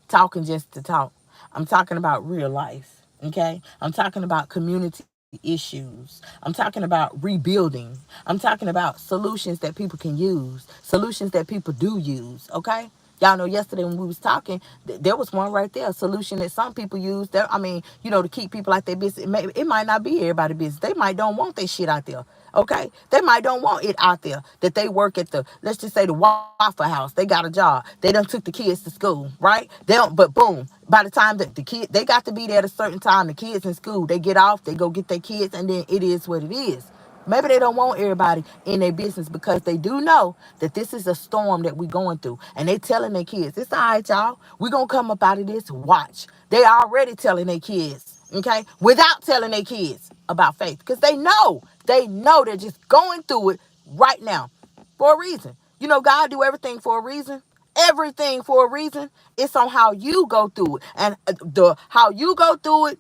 talking just to talk. I'm talking about real life. Okay? I'm talking about community issues. I'm talking about rebuilding. I'm talking about solutions that people can use, solutions that people do use. Okay? Y'all know yesterday when we was talking, there was one right there, a solution that some people use. I mean, you know, to keep people out their business. It might not be everybody's business. They might don't want their shit out there. Okay? They might don't want it out there that they work at let's just say the Waffle House. They got a job. They done took the kids to school, right? They don't, but boom, by the time that the kid, they got to be there at a certain time. The kids in school, they get off, they go get their kids, and then it is what it is. Maybe they don't want everybody in their business because they do know that this is a storm that we're going through. And they telling their kids, it's all right, y'all. We're going to come up out of this. Watch. They already telling their kids, okay, without telling their kids about faith. Because they know they're just going through it right now for a reason. You know, God do everything for a reason. Everything for a reason. It's on how you go through it. And how you go through it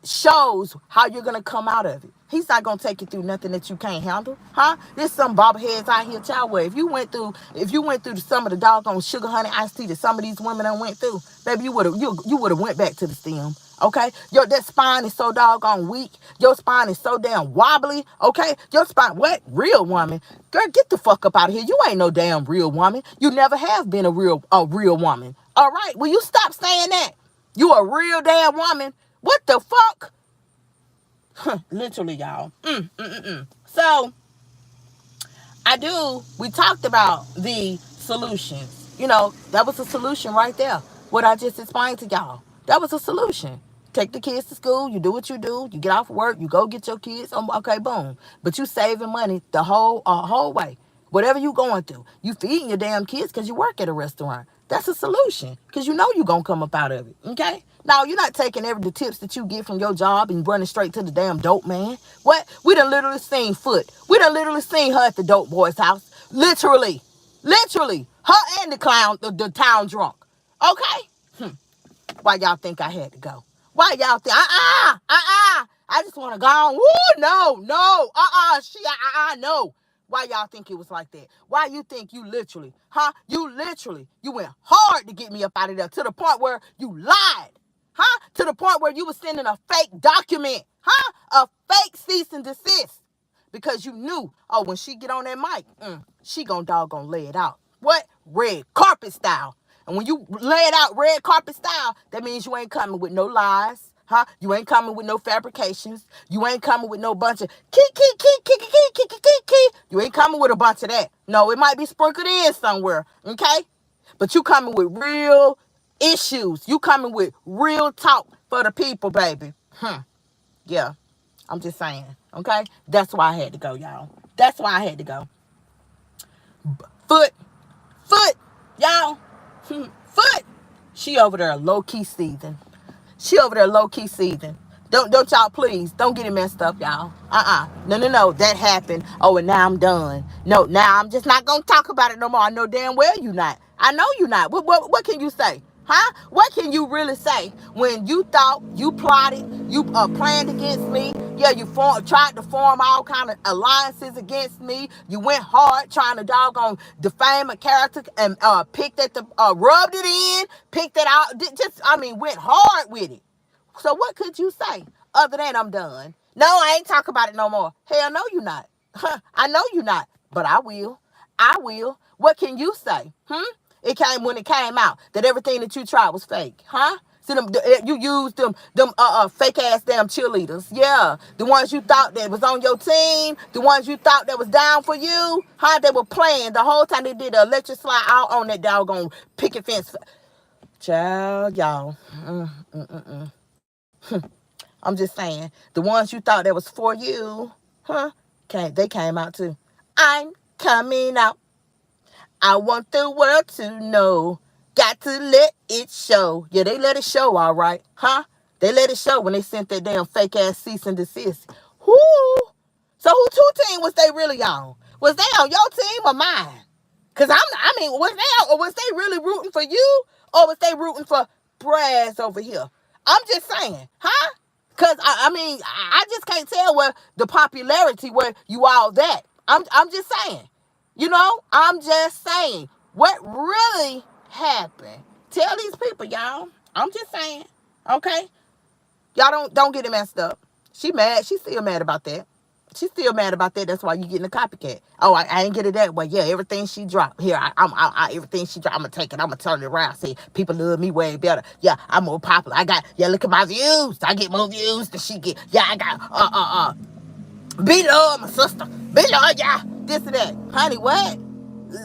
shows how you're gonna come out of it. He's not gonna take you through nothing that you can't handle, huh? There's some bobbleheads out here, child. Where if you went through some of the doggone sugar honey iced tea that some of these women done went through, baby, you would have went back to the stem. Okay, that spine is so doggone weak. Your spine is so damn wobbly. Okay, your spine. What real woman? Girl, get the fuck up out of here. You ain't no damn real woman. You never have been a real woman. All right, will you stop saying that? You a real damn woman. What the fuck? Literally, y'all. So, we talked about the solutions. You know, that was a solution right there. What I just explained to y'all. That was a solution. Take the kids to school. You do what you do. You get off work. You go get your kids. Okay, boom. But you saving money the whole way. Whatever you going through. You feeding your damn kids because you work at a restaurant. That's a solution, because you know you're going to come up out of it, okay? Now, you're not taking the tips that you get from your job and running straight to the damn dope man. What? We done literally seen Foot. We done literally seen her at the dope boy's house. Literally. Literally. Her and the clown, the town drunk. Okay? Why y'all think I had to go? Why y'all think? I just want to go on. Woo, no. No. Why y'all think it was like that? Why you think you literally, you went hard to get me up out of there, to the point where you lied, to the point where you were sending a fake document, a fake cease and desist, because you knew, oh, when she get on that mic, she gonna doggone lay it out. What? Red carpet style. And when you lay it out red carpet style, that means you ain't coming with no lies. You ain't coming with no fabrications. You ain't coming with no bunch of key. You ain't coming with a bunch of that. No, it might be sprinkled in somewhere, okay? But you coming with real issues. You coming with real talk for the people, baby. Yeah, I'm just saying, okay? That's why I had to go, y'all. That's why I had to go. Foot, y'all. Foot. She over there low-key seething. Don't y'all please, don't get it messed up, y'all. No. That happened. Oh, and now I'm done. No, now I'm just not gonna talk about it no more. I know damn well you not. I know you not. What can you say? What can you really say when you thought, you plotted, you planned against me? Yeah, you tried to form all kind of alliances against me. You went hard trying to doggone defame a character and rubbed it in, picked it out. Went hard with it. So what could you say other than I'm done? No, I ain't talking about it no more. Hell no, you not. I know you not, but I will. What can you say? It came when it came out that everything that you tried was fake, See, you used them fake ass damn cheerleaders. Yeah, the ones you thought that was on your team, the ones you thought that was down for you, they were playing the whole time. They did the electric slide out on that doggone picket fence. Child, y'all. I'm just saying, the ones you thought that was for you, they came out too. I'm coming out. I want the world to know. Got to let it show. Yeah, they let it show, all right. They let it show when they sent that damn fake ass cease and desist. Whoo! So who team was they really on? Was they on your team or mine? Cause was they really rooting for you, or was they rooting for Braz over here? I'm just saying, Cause I just can't tell where the popularity, where you all that. I'm just saying. I'm just saying what really happened. Tell these people, y'all. I'm just saying. Okay? Y'all don't get it messed up. She mad. She's still mad about that. That's why you getting a copycat. Oh, I ain't get it that way. Yeah, everything she dropped. Here, everything she dropped, I'm going to take it. I'm going to turn it around. See, people love me way better. Yeah, I'm more popular. Look at my views. I get more views than she get. Yeah, I got, be love, my sister. Be love, yeah. This and that. Honey, what?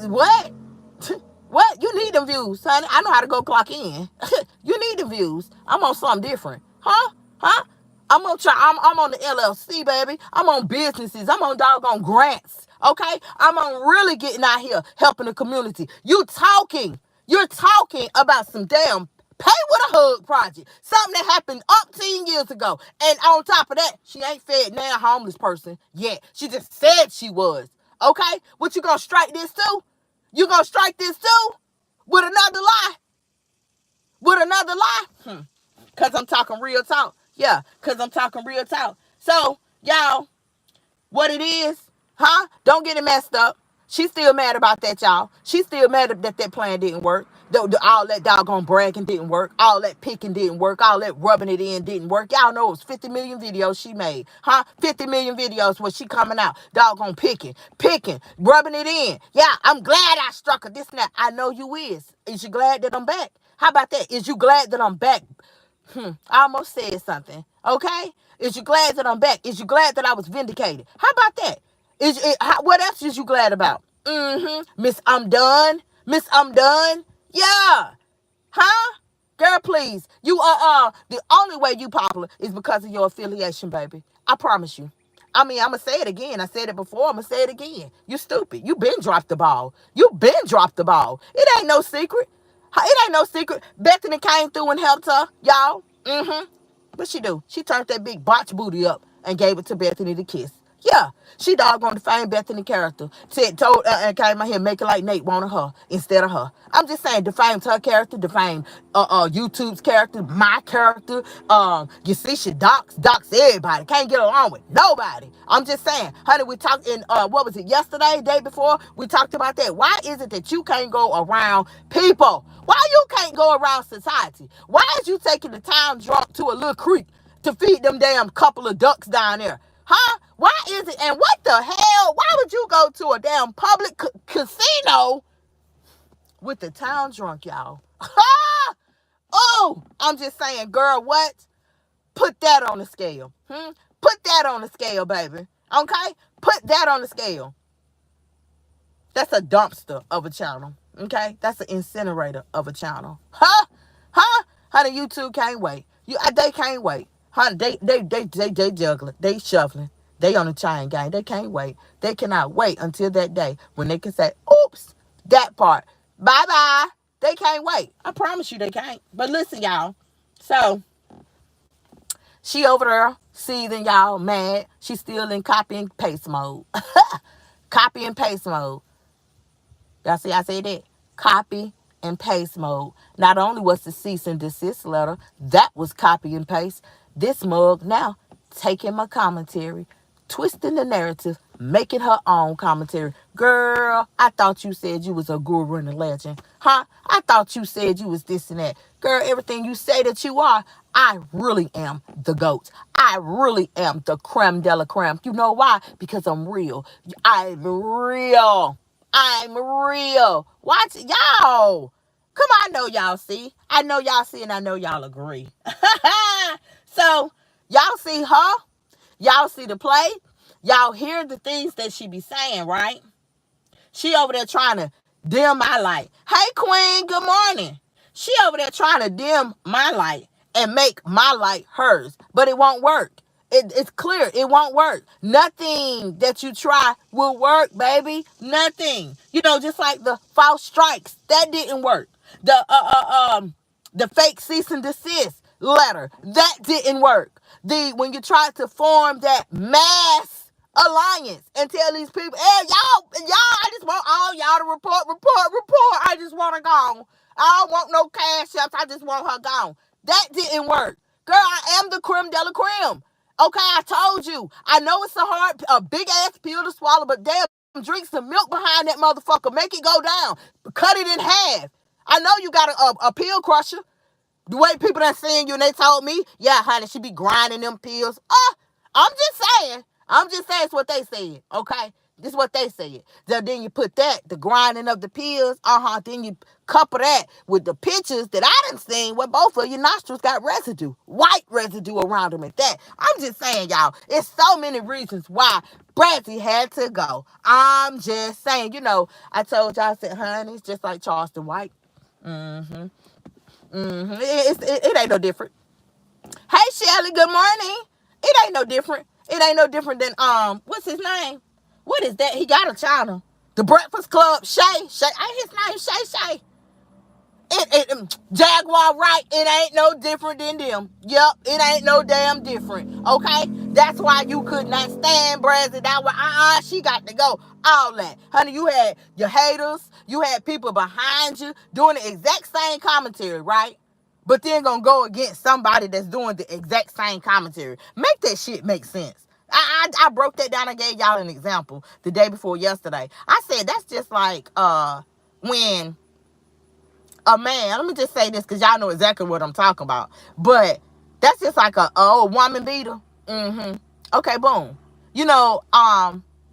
What? What? You need them views, honey. I know how to go clock in. You need the views. I'm on something different. I'm on the LLC, baby. I'm on businesses. I'm on doggone grants. Okay? I'm on really getting out here helping the community. You're talking about some damn Pay with a Hug project. Something that happened 10 years ago. And on top of that, she ain't fed now a homeless person yet. She just said she was. Okay? What, you gonna strike this too? You gonna strike this too? With another lie? Because I'm talking real talk. Yeah, because I'm talking real talk. So, y'all, what it is, don't get it messed up. She's still mad about that, y'all. She's still mad that that plan didn't work. All that doggone bragging didn't work. All that picking didn't work. All that rubbing it in didn't work. Y'all know it was 50 million videos she made. 50 million videos where she coming out, doggone picking, rubbing it in. Yeah, I'm glad I struck her. This and that. I know you is. Is you glad that I'm back? How about that? Is you glad that I'm back? I almost said something. Okay? Is you glad that I'm back? Is you glad that I was vindicated? How about that? What else is you glad about? Miss I'm done. Yeah. Girl, please. You are the only way you popular is because of your affiliation, baby. I promise you. I'm going to say it again. I said it before. I'm going to say it again. You stupid. You been dropped the ball. It ain't no secret. It ain't no secret. Bethany came through and helped her, y'all. What she do? She turned that big botch booty up and gave it to Bethany to kiss. Yeah, she doggone defamed Bethany character. Told and came out here making like Nate wanted her instead of her. I'm just saying, defamed her character, defamed YouTube's character, my character. You see, she docs everybody. Can't get along with nobody. I'm just saying, honey. We talked in what was it, yesterday, day before? We talked about that. Why is it that you can't go around people? Why you can't go around society? Why is you taking the town drunk to a little creek to feed them damn couple of ducks down there? Huh? Why is it? And what the hell? Why would you go to a damn public casino with the town drunk, y'all? Oh, I'm just saying, girl, what? Put that on the scale. Put that on the scale, baby. Okay? Put that on the scale. That's a dumpster of a channel. Okay? That's an incinerator of a channel. Huh? Honey, you two can't wait. They can't wait. Honey, they juggling. They shuffling. They on the chain gang. They can't wait. They cannot wait until that day when they can say, oops, that part. Bye-bye. They can't wait. I promise you they can't. But listen, y'all. So, she over there seething, y'all, mad. She's still in copy and paste mode. Copy and paste mode. Y'all see I said that? Copy and paste mode. Not only was the cease and desist letter, that was copy and paste. This mug now taking my commentary, twisting the narrative, making her own commentary. Girl, I thought you said you was a guru and a legend. Huh? I thought you said you was this and that. Girl, everything you say that you are, I really am the GOAT. I really am the creme de la creme. You know why? Because I'm real. I'm real. I'm real. Watch y'all. Come on, I know y'all see. I know y'all see and I know y'all agree. So, y'all see her? Y'all see the play? Y'all hear the things that she be saying, right? She over there trying to dim my light. Hey, Queen, good morning. She over there trying to dim my light and make my light hers. But it won't work. It's clear. It won't work. Nothing that you try will work, baby. Nothing. You know, just like the false strikes. That didn't work. The fake cease and desist letter. That didn't work. When you tried to form that mass alliance and tell these people, hey, y'all, I just want all y'all to report. I just want her gone. I don't want no cash ups. I just want her gone. That didn't work. Girl, I am the creme de la creme. Okay, I told you. I know it's a big ass pill to swallow, but damn, drink some milk behind that motherfucker. Make it go down. Cut it in half. I know you got a pill crusher. The way people that seeing you and they told me, yeah, honey, she be grinding them pills. I'm just saying it's what they said, okay? This is what they said. Then you put that, the grinding of the pills, then you couple that with the pictures that I done seen where both of your nostrils got residue, white residue around them at that. I'm just saying, y'all, it's so many reasons why Bradley had to go. I'm just saying, I told y'all, I said, honey, it's just like Charleston White. It ain't no different. Hey, Shelly, good morning. It ain't no different. It ain't no different than, what's his name? What is that? He got a channel. The Breakfast Club, Shay. Ain't his name Shay? Jaguar, right? It ain't no different than them. Yep, it ain't no damn different. Okay? That's why you could not stand Brazzy. That was, she got to go. All that. Honey, you had your haters. You had people behind you doing the exact same commentary, right? But then gonna go against somebody that's doing the exact same commentary. Make that shit make sense. I broke that down and gave y'all an example the day before yesterday. I said that's just like when a man, let me just say this because y'all know exactly what I'm talking about. But that's just like a woman beater. Okay, boom.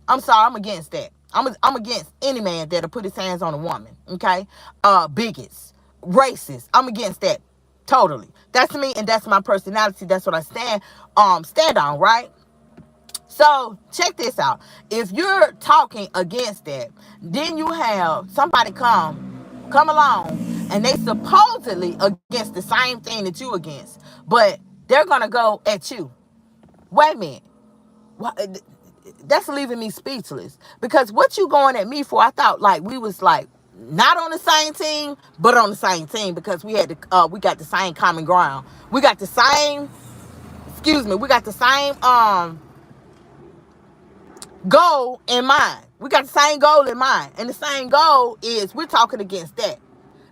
I'm sorry, I'm against that. I'm against any man that'll put his hands on a woman. Okay? Bigots, racist. I'm against that. Totally. That's me and that's my personality. That's what I stand on, right? So check this out. If you're talking against that, then you have somebody come along and they supposedly against the same thing that you against, but they're gonna go at you. Wait a minute. That's leaving me speechless because what you going at me for? I thought like we was like not on the same team, but on the same team because we got the same common ground. We got the same, we got the same goal in mind. We got the same goal in mind. And the same goal is we're talking against that.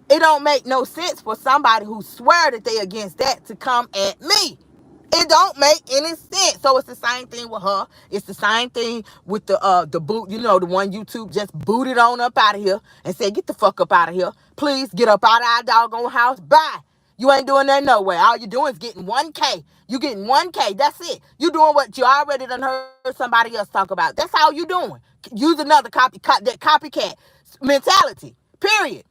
It don't make no sense for somebody who swear that they against that to come at me. It don't make any sense. So it's the same thing with her. It's the same thing with the boot, the one YouTube just booted on up out of here and said, get the fuck up out of here. Please get up out of our doggone house. Bye. You ain't doing that nowhere. All you doing is getting 1K. You getting 1K. That's it. You doing what you already done heard somebody else talk about. That's all you doing. Use another that copycat mentality. Period.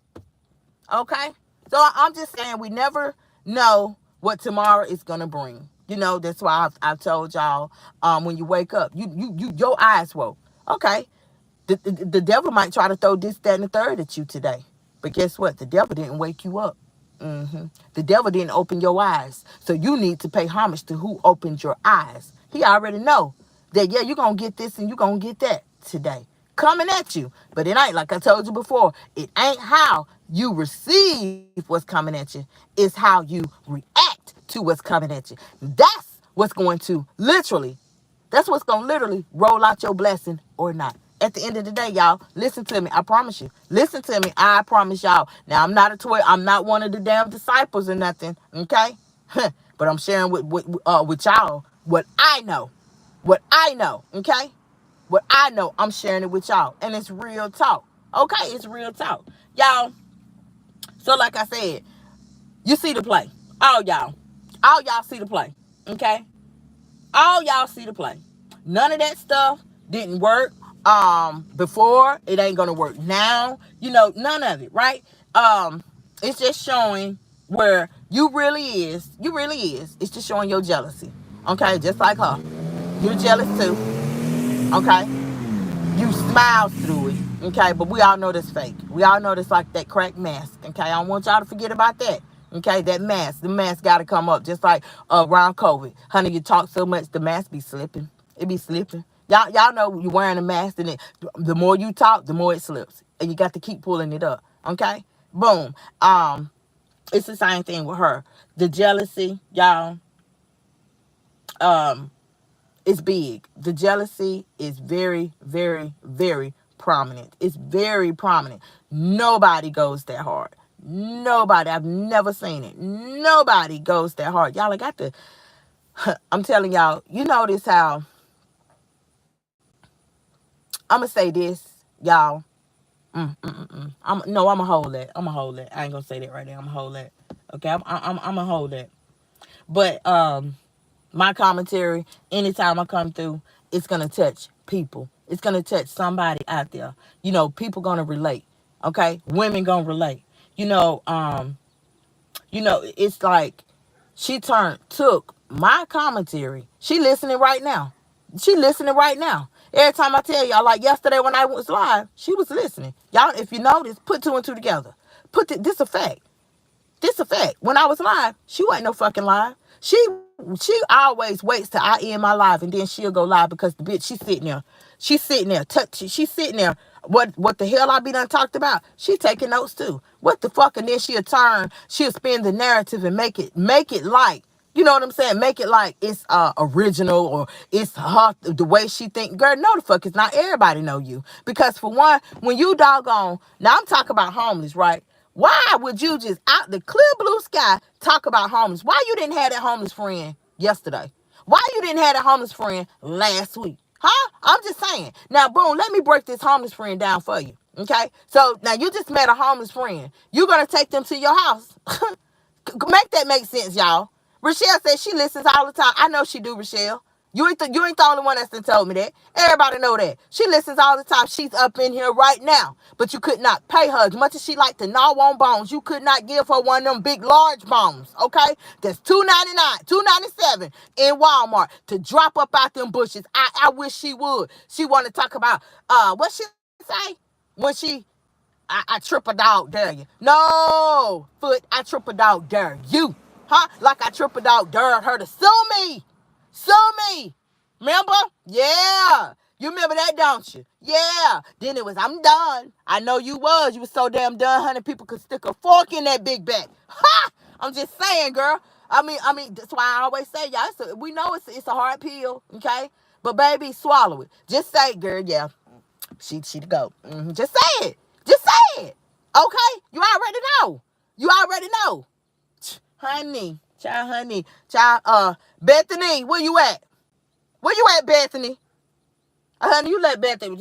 Okay? So I'm just saying we never know what tomorrow is going to bring. That's why I've told y'all when you wake up, your eyes woke. Okay? The devil might try to throw this, that, and the third at you today. But guess what? The devil didn't wake you up. The devil didn't open your eyes. So you need to pay homage to who opened your eyes. He already know that, yeah, you're going to get this and you're going to get that today. Coming at you. But it ain't, like I told you before, it ain't how you receive what's coming at you. It's how you react to what's coming at you. That's what's going to literally roll out your blessing or not. At the end of the day, y'all, listen to me. I promise you. Listen to me. I promise y'all. Now, I'm not a toy. I'm not one of the damn disciples or nothing. Okay? But I'm sharing with y'all what I know. What I know. Okay? What I know, I'm sharing it with y'all. And it's real talk. Okay? It's real talk. Y'all, so like I said, you see the play. All y'all see the play. Okay? All y'all see the play. None of that stuff didn't work before. It ain't gonna work now. None of it, right? It's just showing where you really is. It's just showing your jealousy. Okay, just like her. You're jealous too. Okay? You smile through it. Okay, but we all know that's fake. We all know that's like that crack mask. Okay, I don't want y'all to forget about that. Okay, that mask. The mask got to come up. Just like around COVID. Honey, you talk so much, the mask be slipping. It be slipping. Y'all know you're wearing a mask, and the more you talk, the more it slips. And you got to keep pulling it up. Okay? Boom. It's the same thing with her. The jealousy, y'all, is big. The jealousy is very, very, very prominent. It's very prominent. Nobody goes that hard. Nobody. I've never seen it. Nobody goes that hard. Y'all, I got to, I'm telling y'all, you notice how, I'm going to say this, y'all. I'm going to hold that. I'm going to hold that. I ain't going to say that right now. I'm going to hold that. Okay, I'm going to hold that. But, my commentary, anytime I come through, it's going to touch people. It's going to touch somebody out there. People going to relate. Okay? Women going to relate. It's like she took my commentary. She listening right now. Every time I tell y'all, like yesterday when I was live, she was listening. Y'all, if you notice, put two and two together. This a fact. When I was live, she wasn't no fucking live. She always waits till I end my live and then she'll go live because the bitch, she's sitting there. She's sitting there. What the hell I be done talked about? She taking notes too. What the fuck? And then she'll spin the narrative and make it like, you know what I'm saying? Make it like it's original or it's her, the way she think. Girl, no the fuck it's not. Everybody know you. Because for one, when you doggone, now I'm talking about homeless, right? Why would you just out the clear blue sky talk about homeless? Why you didn't have that homeless friend yesterday? Why you didn't have that homeless friend last week? Huh? I'm just saying. Now, boom, let me break this homeless friend down for you. Okay? So, now you just met a homeless friend. You're going to take them to your house. Make that make sense, y'all. Rochelle says she listens all the time. I know she do, Rochelle. You ain't the only one that's done told me that. Everybody know that. She listens all the time. She's up in here right now. But you could not pay her. As much as she like to gnaw on bones, you could not give her one of them big, large bones. Okay? That's $2.99, $2.97 in Walmart to drop up out them bushes. I wish she would. She want to talk about, what she say? When I triple dog dare you. No, Foot, I triple dog dare you. Huh? Like I triple dog dared her to sue me. Sue me. Remember? Yeah. You remember that, don't you? Yeah. Then it was, I'm done. I know you was. You was so damn done, honey. People could stick a fork in that big back. Ha! I'm just saying, girl. I mean, that's why I always say, y'all, we know it's a hard pill, okay? But baby, swallow it. Just say, girl, yeah, she the goat. Just say it. Just say it. Okay? You already know. You already know. Honey. Child, honey. Child, Bethany, where you at? Where you at, Bethany? Honey, you let Bethany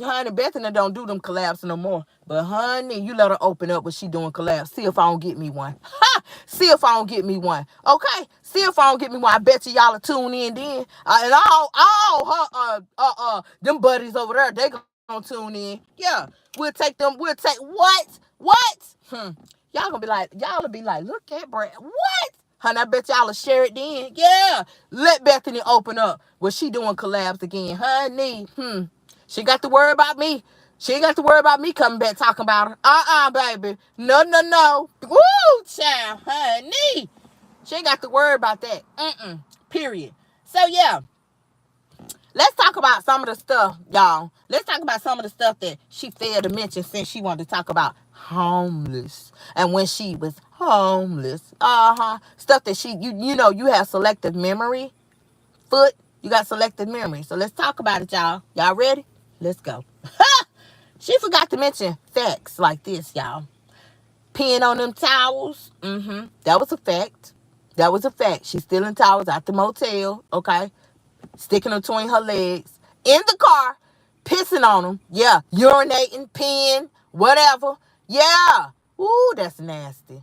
don't do them collabs no more. But honey, you let her open up when she doing collabs. See if I don't get me one. Ha! See if I don't get me one. Okay? See if I don't get me one. I bet you y'all will tune in then. And all her them buddies over there, they gonna tune in. Yeah. We'll take what? Y'all will be like, look at Brad. What? Honey, I bet y'all will share it then. Yeah. Let Bethany open up when she doing collabs again. Honey, she got to worry about me. She ain't got to worry about me coming back talking about her. Baby. No, no, no. Woo, child, honey. She ain't got to worry about that. Period. So, yeah. Let's talk about some of the stuff, y'all. Let's talk about some of the stuff that she failed to mention since she wanted to talk about homeless. And when she was homeless. Stuff that you have selective memory. You got selective memory. So let's talk about it, y'all. Y'all ready? Let's go. She forgot to mention facts like this, y'all. Peeing on them towels. That was a fact. That was a fact. She's stealing towels out the motel, okay? Sticking them between her legs. In the car. Pissing on them. Yeah. Urinating, peeing, whatever. Yeah. Ooh, that's nasty.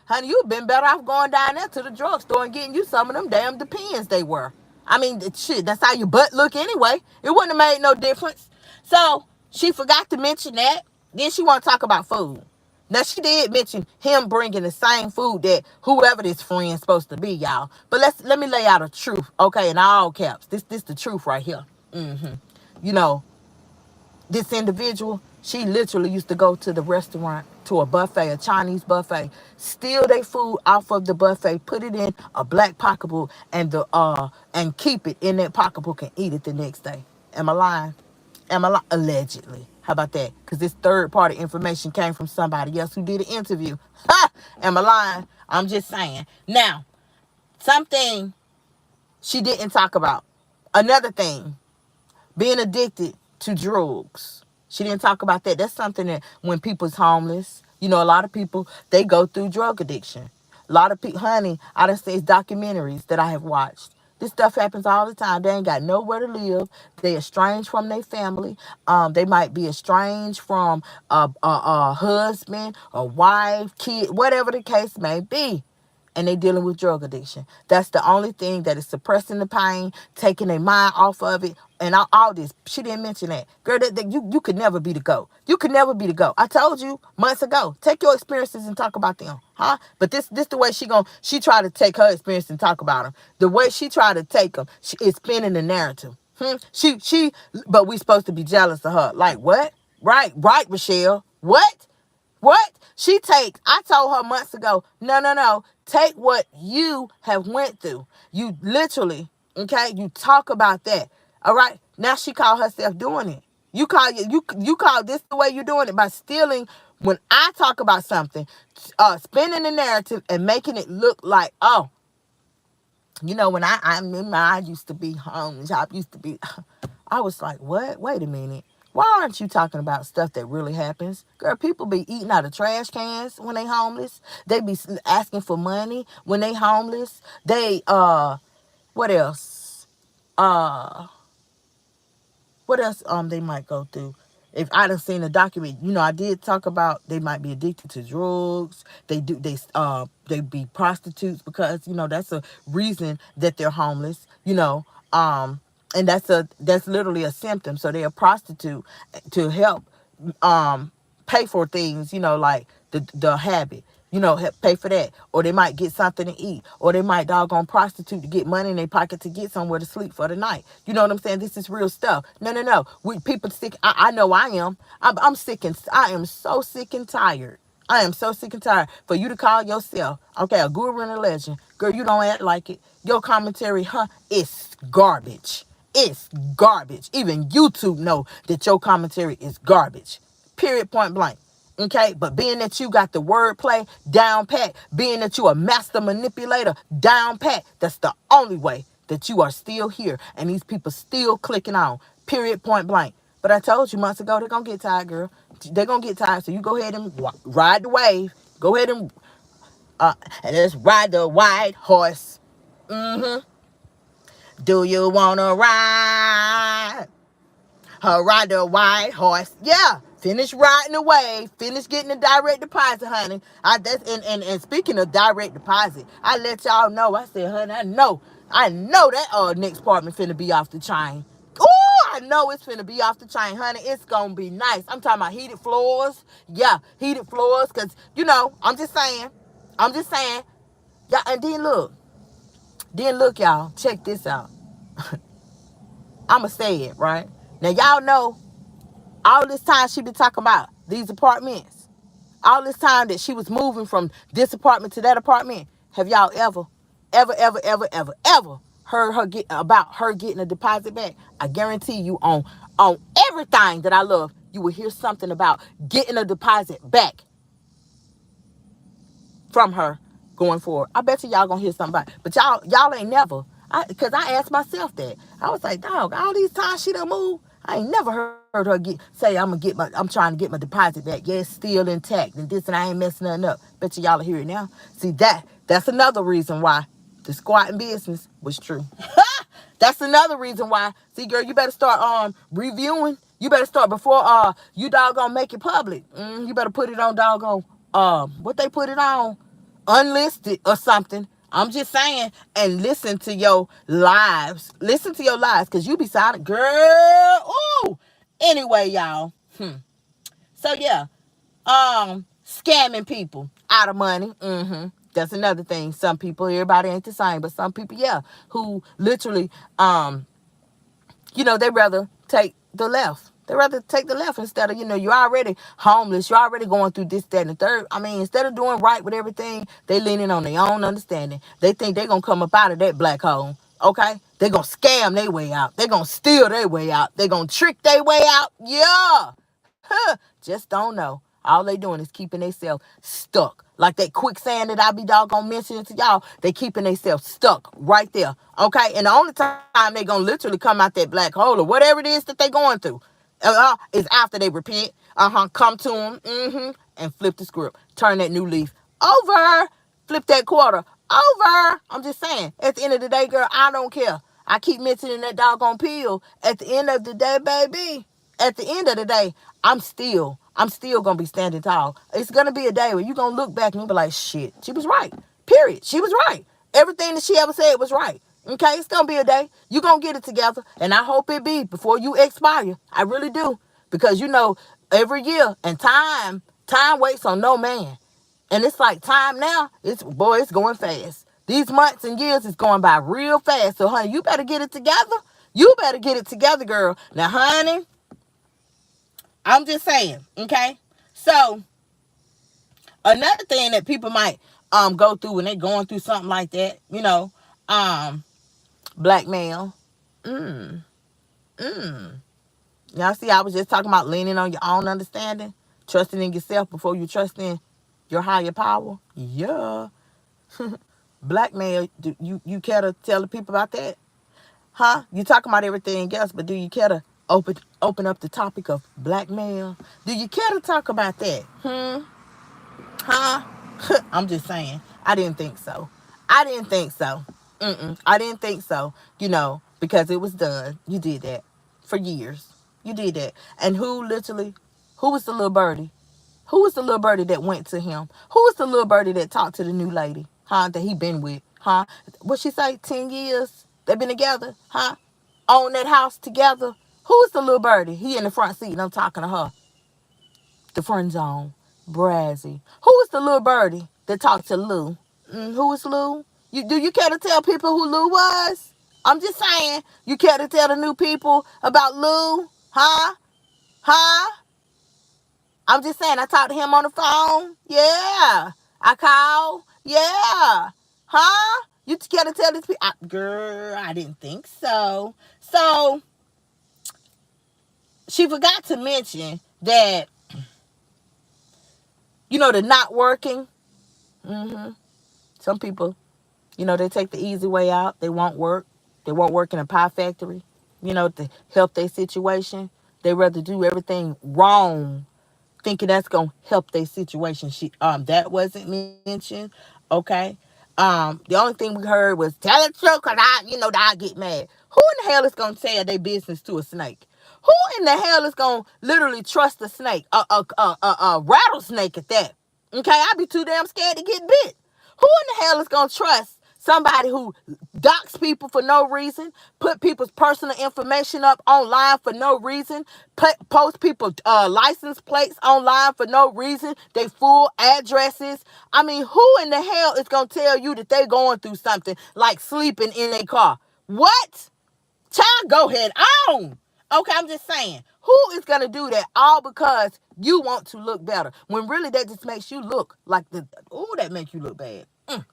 Honey, you've been better off going down there to the drugstore and getting you some of them damn Depends they were. I mean, shit, that's how your butt look anyway. It wouldn't have made no difference. So, she forgot to mention that. Then she want to talk about food. Now, she did mention him bringing the same food that whoever this friend's supposed to be, y'all. But let me lay out a truth, okay, in all caps. This the truth right here. You know, this individual, she literally used to go to the restaurant, to a buffet, a Chinese buffet, steal their food off of the buffet, put it in a black pocketbook, and keep it in that pocketbook and eat it the next day. Am I lying? Allegedly. How about that? Because this third-party information came from somebody else who did an interview. Ha! Am I lying? I'm just saying. Now, something she didn't talk about. Another thing, being addicted to drugs. She didn't talk about that. That's something that when people's homeless, a lot of people, they go through drug addiction. A lot of people, honey, I done seen documentaries that I have watched. This stuff happens all the time. They ain't got nowhere to live. They estranged from their family. They might be estranged from a husband, a wife, kid, whatever the case may be. And they dealing with drug addiction. That's the only thing that is suppressing the pain, taking their mind off of it, and all this. She didn't mention that. Girl, that you could never be the GOAT. You could never be the GOAT. I told you months ago. Take your experiences and talk about them. Huh? But this the way she tried to take her experience and talk about them. The way she tried to take them, she is spinning the narrative. But we supposed to be jealous of her. Like, what? Right, Michelle. What? I told her months ago, no. Take what you have went through. You literally, okay, you talk about that. All right. Now she called herself doing it. You call this the way you're doing it by stealing when I talk about something, spinning the narrative and making it look like, oh, when I used to be homeless, I was like, what? Wait a minute. Why aren't you talking about stuff that really happens? Girl, people be eating out of trash cans when they homeless. They be asking for money when they homeless. They, what else? What else they might go through? If I done seen a document, I did talk about they might be addicted to drugs. They be prostitutes because, that's a reason that they're homeless, and that's literally a symptom. So they're a prostitute to help pay for things, like the habit, pay for that. Or they might get something to eat. Or they might doggone prostitute to get money in their pocket to get somewhere to sleep for the night. You know what I'm saying? This is real stuff. No. People sick. I know I am. I'm sick and I am so sick and tired. I am so sick and tired for you to call yourself, okay, a guru and a legend. Girl, you don't act like it. Your commentary, it's garbage. It's garbage. Even YouTube know that your commentary is garbage. Period, point blank. Okay, but being that you got the wordplay down pat, being that you a master manipulator down pat, that's the only way that you are still here and these people still clicking on. Period, point blank. But I told you months ago they're gonna get tired, girl. They're gonna get tired. So you go ahead and ride the wave. Go ahead and let's ride the white horse. Mm-hmm. Do you wanna ride? Ride the white horse. Yeah. Finish riding the wave. Finish getting the direct deposit, honey. And speaking of direct deposit, I let y'all know. I said, honey, I know that next apartment finna be off the chain. Oh, I know it's finna be off the chain, honey. It's gonna be nice. I'm talking about heated floors. Yeah, heated floors. Cause I'm just saying. Yeah, and then look, y'all. Check this out. I'ma say it, right? Now y'all know all this time she been talking about these apartments. All this time that she was moving from this apartment to that apartment. Have y'all ever heard her about her getting a deposit back? I guarantee you on everything that I love, you will hear something about getting a deposit back from her going forward. I bet y'all gonna hear something about it. But y'all ain't never. Because I asked myself that. I was like, dog, all these times she done moved, I ain't never heard her say I'm trying to get my deposit back. Yeah, it's still intact and this and I ain't messing nothing up. Bet y'all hear it now. See that's another reason why the squatting business was true. That's another reason why. See, girl, you better start reviewing. You better start before you doggone make it public. You better put it on doggone what they put it on, unlisted or something. I'm just saying, and listen to your lives. Listen to your lives, cause you be silent, girl. Ooh. Anyway, y'all. So yeah, scamming people out of money. That's another thing. Some people, everybody ain't the same, but some people, yeah, who literally, they rather take the left. They rather take the left instead of, you're already homeless. You're already going through this, that, and the third. I mean, instead of doing right with everything, they leaning on their own understanding. They think they're going to come up out of that black hole. Okay? They're going to scam their way out. They're going to steal their way out. They're going to trick their way out. Yeah. Just don't know. All they doing is keeping themselves stuck. Like that quicksand that I be doggone mentioning to y'all, they keeping themselves stuck right there. Okay? And the only time they gonna literally come out that black hole or whatever it is that they going through is after they repent. Come to them, and flip the script. Turn that new leaf over. Flip that quarter over. I'm just saying. At the end of the day, girl, I don't care. I keep mentioning that doggone pill. At the end of the day, baby. At the end of the day, I'm still gonna be standing tall. It's gonna be a day where you're gonna look back and you'll be like, shit, she was right. Period. She was right. Everything that she ever said was right. Okay, it's gonna be a day. You're gonna get it together. And I hope it be before you expire. I really do. Because every year and time waits on no man. And it's like time now, it's going fast. These months and years is going by real fast. So honey, you better get it together. You better get it together, girl. Now, honey, I'm just saying, okay? So, another thing that people might go through when they're going through something like that, blackmail. Y'all see, I was just talking about leaning on your own understanding, trusting in yourself before you trust in your higher power. Yeah. Blackmail, do you care to tell the people about that? Huh? You talking about everything else, but do you care to open up the topic of blackmail? Do you care to talk about that? Huh? I'm just saying. I didn't think so. I didn't think so. I didn't think so. Because it was done. You did that for years. You did that. And who was the little birdie? Who was the little birdie that went to him? Who was the little birdie that talked to the new lady? Huh? That he been with? Huh? What she say? 10 years? They been together? Huh? Own that house together? Who's the little birdie? He in the front seat and I'm talking to her. The friend zone. Brazzy. Who was the little birdie that talked to Lou? Who was Lou? Do you care to tell people who Lou was? I'm just saying. You care to tell the new people about Lou? Huh? Huh? I'm just saying, I talked to him on the phone. Yeah. I called. Yeah. Huh? You gotta tell these people, girl, I didn't think so. So she forgot to mention that, the not working. Some people, they take the easy way out. They won't work. They won't work in a pie factory, to help their situation. They rather do everything wrong, thinking that's gonna help their situation. That wasn't mentioned. Okay. The only thing we heard was tell the truth, cause I get mad. Who in the hell is gonna tell their business to a snake? Who in the hell is gonna literally trust a snake? A rattlesnake at that. Okay, I'd be too damn scared to get bit. Who in the hell is gonna trust somebody who dox people for no reason, put people's personal information up online for no reason, post people license plates online for no reason, they full addresses? I mean, who in the hell is gonna tell you that they going through something like sleeping in a car? What? Child, go ahead on. Okay, I'm just saying. Who is going to do that all because you want to look better? When really that just makes you look like that makes you look bad.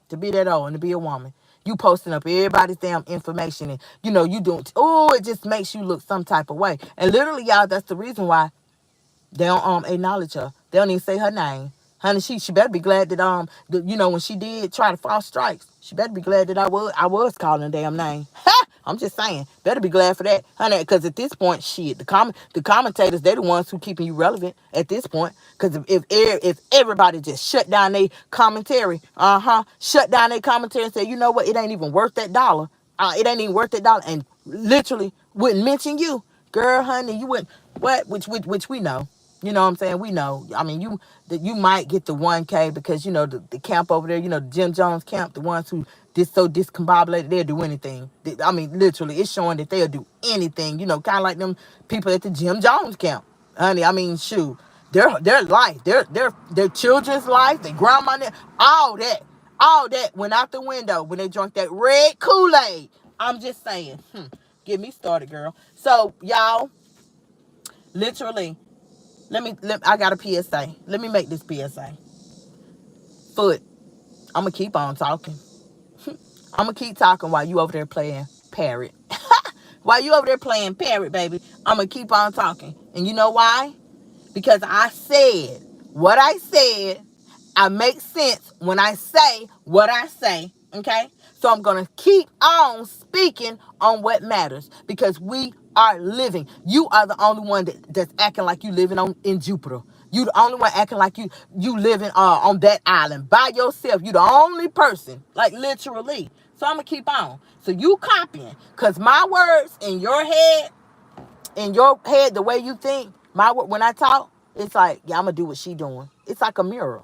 To be that old and to be a woman. You posting up everybody's damn information and, you doing, it just makes you look some type of way. And literally, y'all, that's the reason why they don't acknowledge her. They don't even say her name. Honey, she better be glad that when she did try to false strikes, she better be glad that I was calling her damn name. I'm just saying, better be glad for that, honey. Because at this point, shit, the commentators, they're the ones who keeping you relevant at this point. Because if everybody just shut down their commentary, shut down their commentary and say, you know what, it ain't even worth that dollar. It ain't even worth that dollar, and literally wouldn't mention you, girl, honey, you wouldn't. What? Which we know. You know what I'm saying? We know. I mean, you might get the 1K because, the camp over there, the Jim Jones camp, the ones who so discombobulated, they'll do anything. I mean, literally, it's showing that they'll do anything, kind of like them people at the Jim Jones camp. Honey, I mean, shoot, their life, their children's life, their grandma, all that went out the window when they drank that red Kool-Aid. I'm just saying. Get me started, girl. So, y'all, literally, I got a PSA. Let me make this PSA. Foot, I'm going to keep on talking. I'm going to keep talking while you over there playing parrot. While you over there playing parrot, baby, I'm going to keep on talking. And you know why? Because I said what I said. I make sense when I say what I say. Okay? So I'm going to keep on speaking on what matters because we are living. You are the only one that's acting like you living in Jupiter. You the only one acting like you living on that island by yourself. You the only person, like literally. So I'm going to keep on. So you copying because my words in your head, the way you think, when I talk, it's like, yeah, I'm going to do what she doing. It's like a mirror.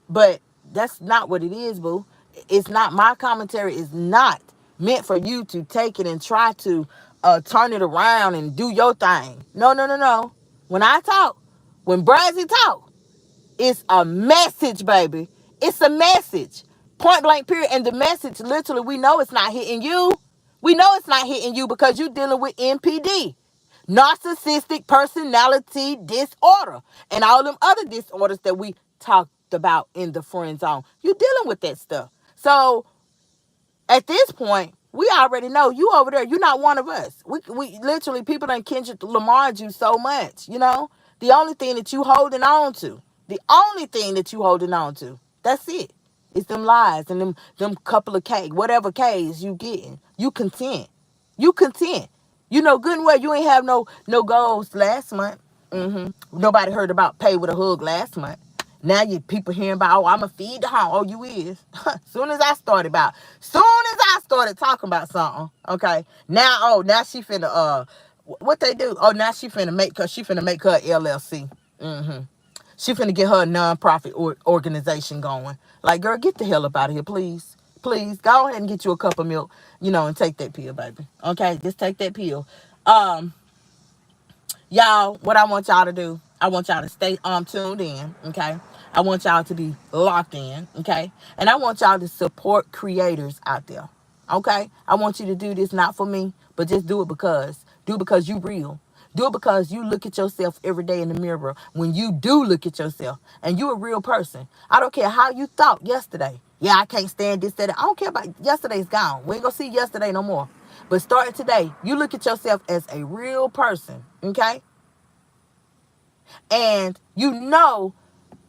But that's not what it is, boo. It's not, my commentary is not meant for you to take it and try to turn it around and do your thing. No, no, no, no. When I talk, when Brazzy talk, it's a message, baby. It's a message. Point blank, period. And the message, literally, we know it's not hitting you. We know it's not hitting you because you're dealing with NPD. Narcissistic personality disorder. And all them other disorders that we talked about in the friend zone. You're dealing with that stuff. So at this point, we already know you over there. You're not one of us. We literally, people done Kendrick Lamar you so much, The only thing that you holding on to, that's it. It's them lies and them couple of K, whatever K's you getting. You content. You content. You know good and well you ain't have no goals last month. Nobody heard about pay with a hug last month. Now you people hearing about, I'ma feed the home. Oh, you is. Soon as I started talking about something, okay. Now she finna what they do? Oh, now she finna make her LLC. She finna get her a non-profit organization going. Like, girl, get the hell up out of here, please. Please, go ahead and get you a cup of milk, and take that pill, baby. Okay, just take that pill. Y'all, what I want y'all to do, I want y'all to stay tuned in, okay? I want y'all to be locked in, okay? And I want y'all to support creators out there, okay? I want you to do this not for me, but just do it because. Do it because you real. Do it because you look at yourself every day in the mirror. When you do look at yourself and you a real person. I don't care how you thought yesterday. Yeah, I can't stand this, that. I don't care about yesterday's gone. We ain't gonna see yesterday no more. But starting today, you look at yourself as a real person, okay? And you know,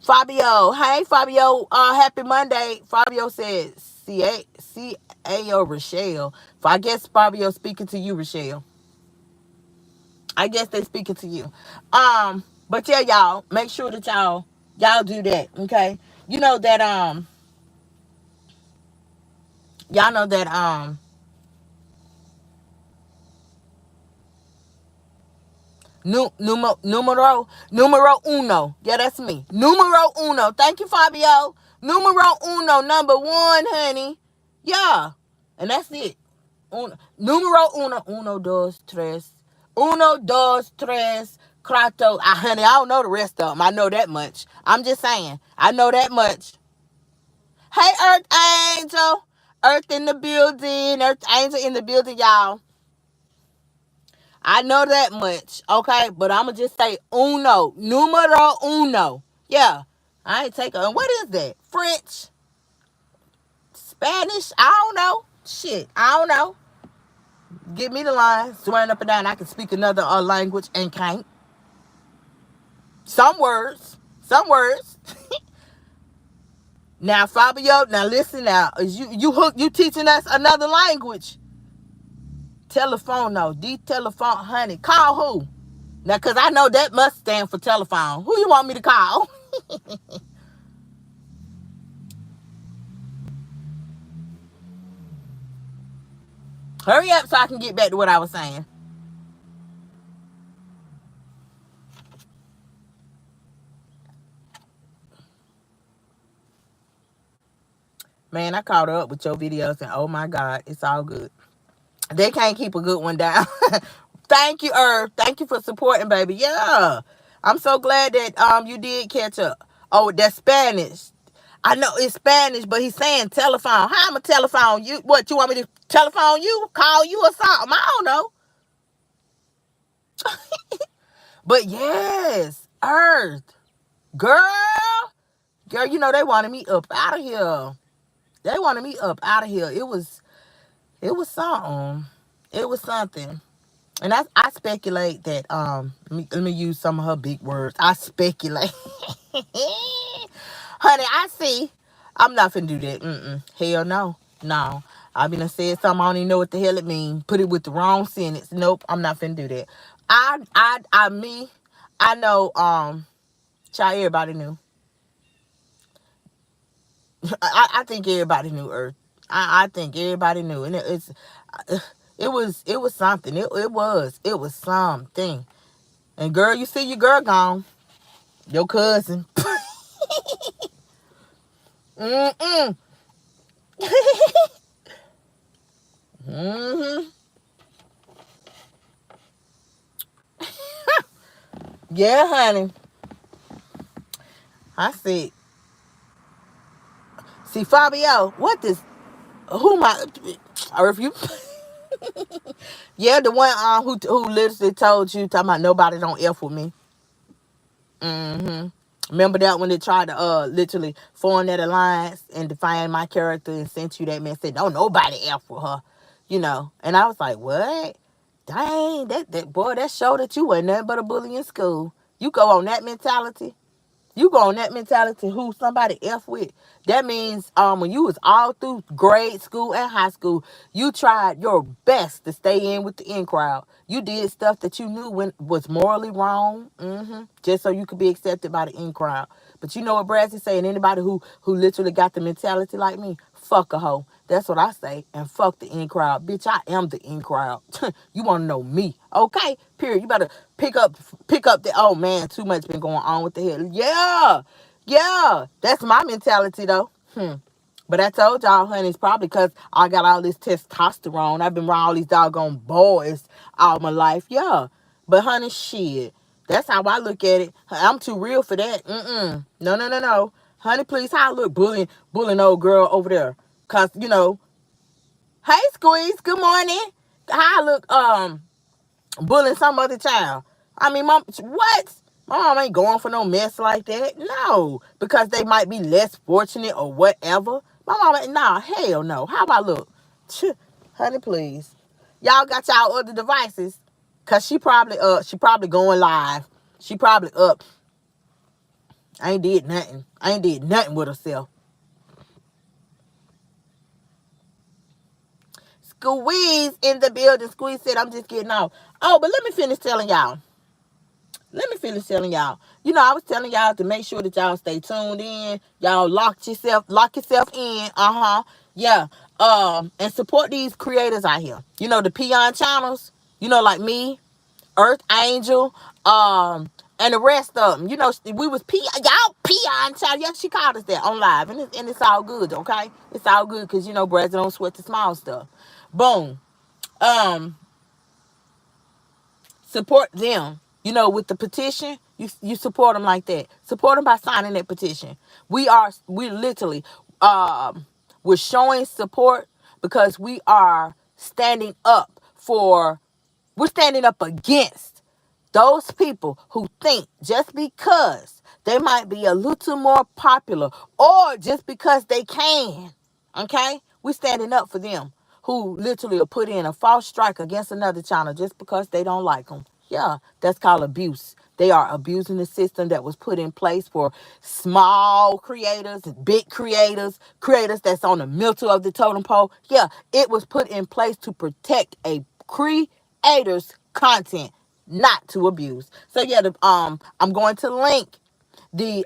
Fabio, hey Fabio, happy Monday. Fabio said C-A-O Rochelle. I guess Fabio speaking to you, Rochelle. I guess they speaking to you. But yeah, y'all, make sure that y'all do that, okay? You know that y'all know that numero uno. Yeah, that's me. Numero uno. Thank you, Fabio. Numero uno, number one, honey. Yeah. And that's it. Numero uno. Uno, dos, tres. Uno, dos, tres. Cuatro. Honey, I don't know the rest of them. I know that much. I'm just saying. I know that much. Hey, Earth Angel. Earth in the building. Earth Angel in the building, y'all. I know that much, okay? But I'm going to just say uno. Numero uno. Yeah. I ain't taking... What is that? French? Spanish? I don't know. Shit. I don't know. Give me the line. Swearing up and down I can speak another language and can't. Some words. Some words. Now, Fabio, now listen now. Is you teaching us another language? Telephone, no. The telephone, honey. Call who? Now, because I know that must stand for telephone. Who you want me to call? Hurry up so I can get back to what I was saying. Man, I caught up with your videos and oh my God, it's all good. They can't keep a good one down. Thank you, Irv. Thank you for supporting, baby. Yeah. I'm so glad that you did catch up. Oh, that's Spanish. I know it's Spanish, but he's saying telephone. How am I telephone you? What, you want me to telephone you? Call you or something? I don't know. But yes, Earth. Girl, you know they wanted me up out of here. They wanted me up out of here. It was something. It was something. And I speculate that let me use some of her big words. I speculate. Honey, I see. I'm not finna do that. Hell no. No. I mean, I said something, I don't even know what the hell it means. Put it with the wrong sentence. Nope, I'm not finna do that. I know, child, everybody knew. I think everybody knew, Earth. I think everybody knew. And it was something. It was something. And girl, you see your girl gone. Your cousin. Mm-mm. Mm-hmm. Yeah, honey. I see. See, Fabio, what this? Who my? Or if you? Yeah, the one who literally told you talking about nobody don't F with me. Mm-hmm. Remember that when they tried to literally form that alliance and define my character and sent you that message? Don't nobody F with her, you know. And I was like, what? Dang, that boy, that showed that you wasn't nothing but a bully in school. You go on that mentality. You go on that mentality who somebody F with. That means when you was all through grade school and high school, you tried your best to stay in with the in crowd. You did stuff that you knew was morally wrong, just so you could be accepted by the in crowd. But you know what Brad's saying? Anybody who literally got the mentality like me, fuck a hoe. That's what I say. And fuck the in crowd. Bitch, I am the in crowd. You want to know me. Okay? Period. You better pick up the, oh man, too much been going on with the hell. Yeah. Yeah. That's my mentality though. But I told y'all, honey, it's probably because I got all this testosterone. I've been around all these doggone boys all my life. Yeah. But honey, shit. That's how I look at it. I'm too real for that. No. Honey, please, how I look bullying old girl over there. Cause, you know, hey Squeeze, good morning. How I look bullying some other child. I mean, mom, what? My mom ain't going for no mess like that. No. Because they might be less fortunate or whatever. My mama, nah, hell no. How about look? Honey, please. Y'all got y'all other devices. Cause she probably going live. She probably up. I ain't did nothing. I ain't did nothing with herself. Squeeze in the building. Squeeze said, I'm just getting off. Oh, but let me finish telling y'all. You know, I was telling y'all to make sure that y'all stay tuned in. Y'all lock yourself in. Yeah. And support these creators out here. You know, the peon channels, you know, like me, Earth Angel, and the rest of them. You know, we was y'all peon channel. Yeah, she called us that on live. And it's all good, okay? It's all good because, you know, Brazil don't sweat the small stuff. Boom. Um, Support them. You know, with the petition, you support them like that. Support them by signing that petition. We literally, we're showing support because we are standing up for, we're standing up against those people who think just because they might be a little more popular or just because they can, okay? We're standing up for them who literally will put in a false strike against another channel just because they don't like them. Yeah, that's called abuse. They are abusing the system that was put in place for small creators, big creators, creators that's on the middle of the totem pole. Yeah, it was put in place to protect a creator's content, not to abuse. So yeah, I'm going to link the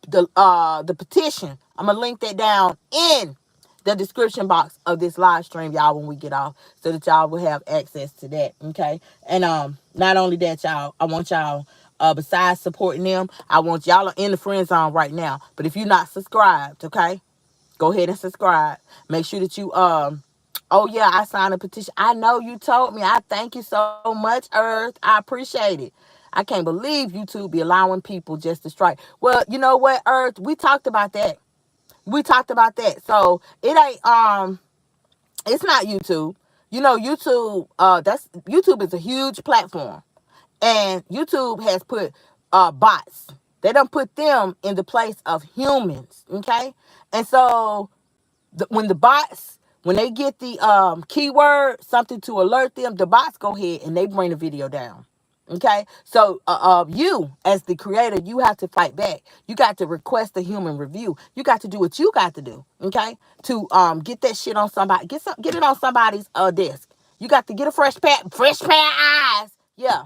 the petition. I'm gonna link that down in the description box of this live stream, y'all, when we get off, so that y'all will have access to that. Okay. And not only that, y'all, I want y'all, besides supporting them, I want y'all in the friend zone right now. But if you're not subscribed, okay, go ahead and subscribe. Make sure that you oh yeah, I signed a petition. I know you told me. I thank you so much, Earth. I appreciate it. I can't believe YouTube be allowing people just to strike. Well, you know what, Earth? We talked about that. We talked about that. So it ain't it's not YouTube. You know, YouTube is a huge platform. And YouTube has put bots. They don't put them in the place of humans. Okay? And so when the bots, when they get the keyword, something to alert them, the bots go ahead and they bring the video down. Okay, so you as the creator, you have to fight back. You got to request a human review. You got to do what you got to do. Okay, to get that shit on somebody, get it on somebody's desk. You got to get a fresh pair of eyes. Yeah.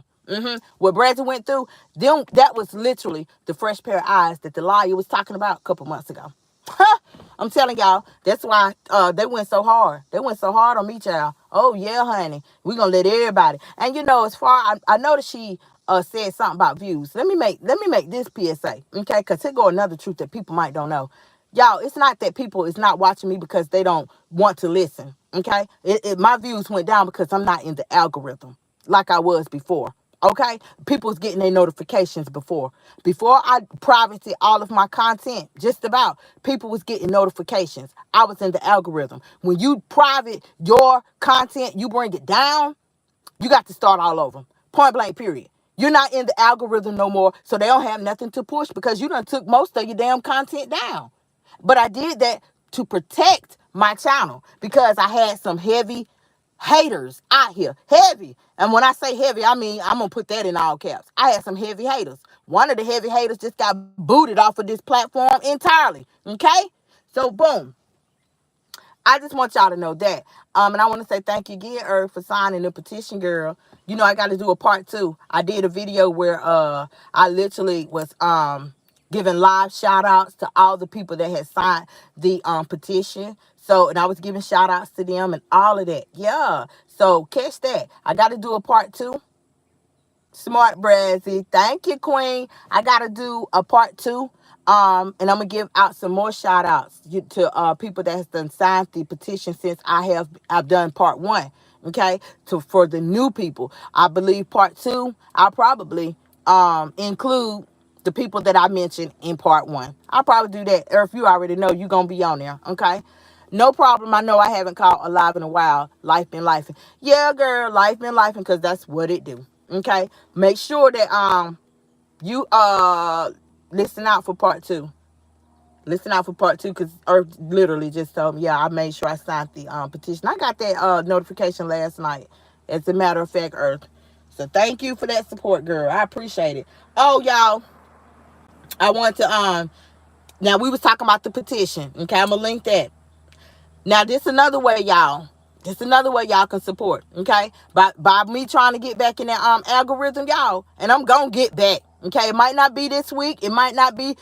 What Bradley went through, them, that was literally the fresh pair of eyes that the lawyer was talking about a couple months ago. I'm telling y'all, that's why they went so hard. They went so hard on me, child. Oh yeah, honey, we gonna let everybody. And you know, as far I know that she said something about views. Let me make this PSA, okay? Because here go another truth that people might don't know. Y'all, it's not that people is not watching me because they don't want to listen, okay? My views went down because I'm not in the algorithm like I was before. Okay, people was getting their notifications before. Before I privated all of my content, just about, people was getting notifications. I was in the algorithm. When you private your content, you bring it down, you got to start all over. Point blank, period. You're not in the algorithm no more, so they don't have nothing to push because you done took most of your damn content down. But I did that to protect my channel because I had some heavy haters out here. Heavy. And when I say heavy, I mean, I'm going to put that in all caps. I had some heavy haters. One of the heavy haters just got booted off of this platform entirely. Okay? So, boom. I just want y'all to know that. And I want to say thank you again, Earth, for signing the petition, girl. You know, I got to do a part 2. I did a video where I literally was giving live shout outs to all the people that had signed the petition. So, and I was giving shout outs to them and all of that. Yeah. So catch that. I got to do a part 2. Smart Brazzy. Thank you, Queen. I gotta do a part 2. And I'm gonna give out some more shout outs to people that has done signed the petition since I've done part 1. Okay. For the new people. I believe part 2, I'll probably include the people that I mentioned in part 1. I'll probably do that. Or if you already know, you're gonna be on there. Okay. No problem. I know I haven't called Alive in a while. Life been life. Yeah, girl, life been life because that's what it do. Okay. Make sure that you listen out for part 2. Listen out for part two, because Earth literally just told me, yeah, I made sure I signed the petition. I got that notification last night, as a matter of fact, Earth. So thank you for that support, girl. I appreciate it. Oh, y'all, I want to, now we was talking about the petition. Okay, I'm going to link that. Now, this another way, y'all. This another way y'all can support, okay? By me trying to get back in that algorithm, y'all. And I'm gonna get back, okay? It might not be this week. It might not be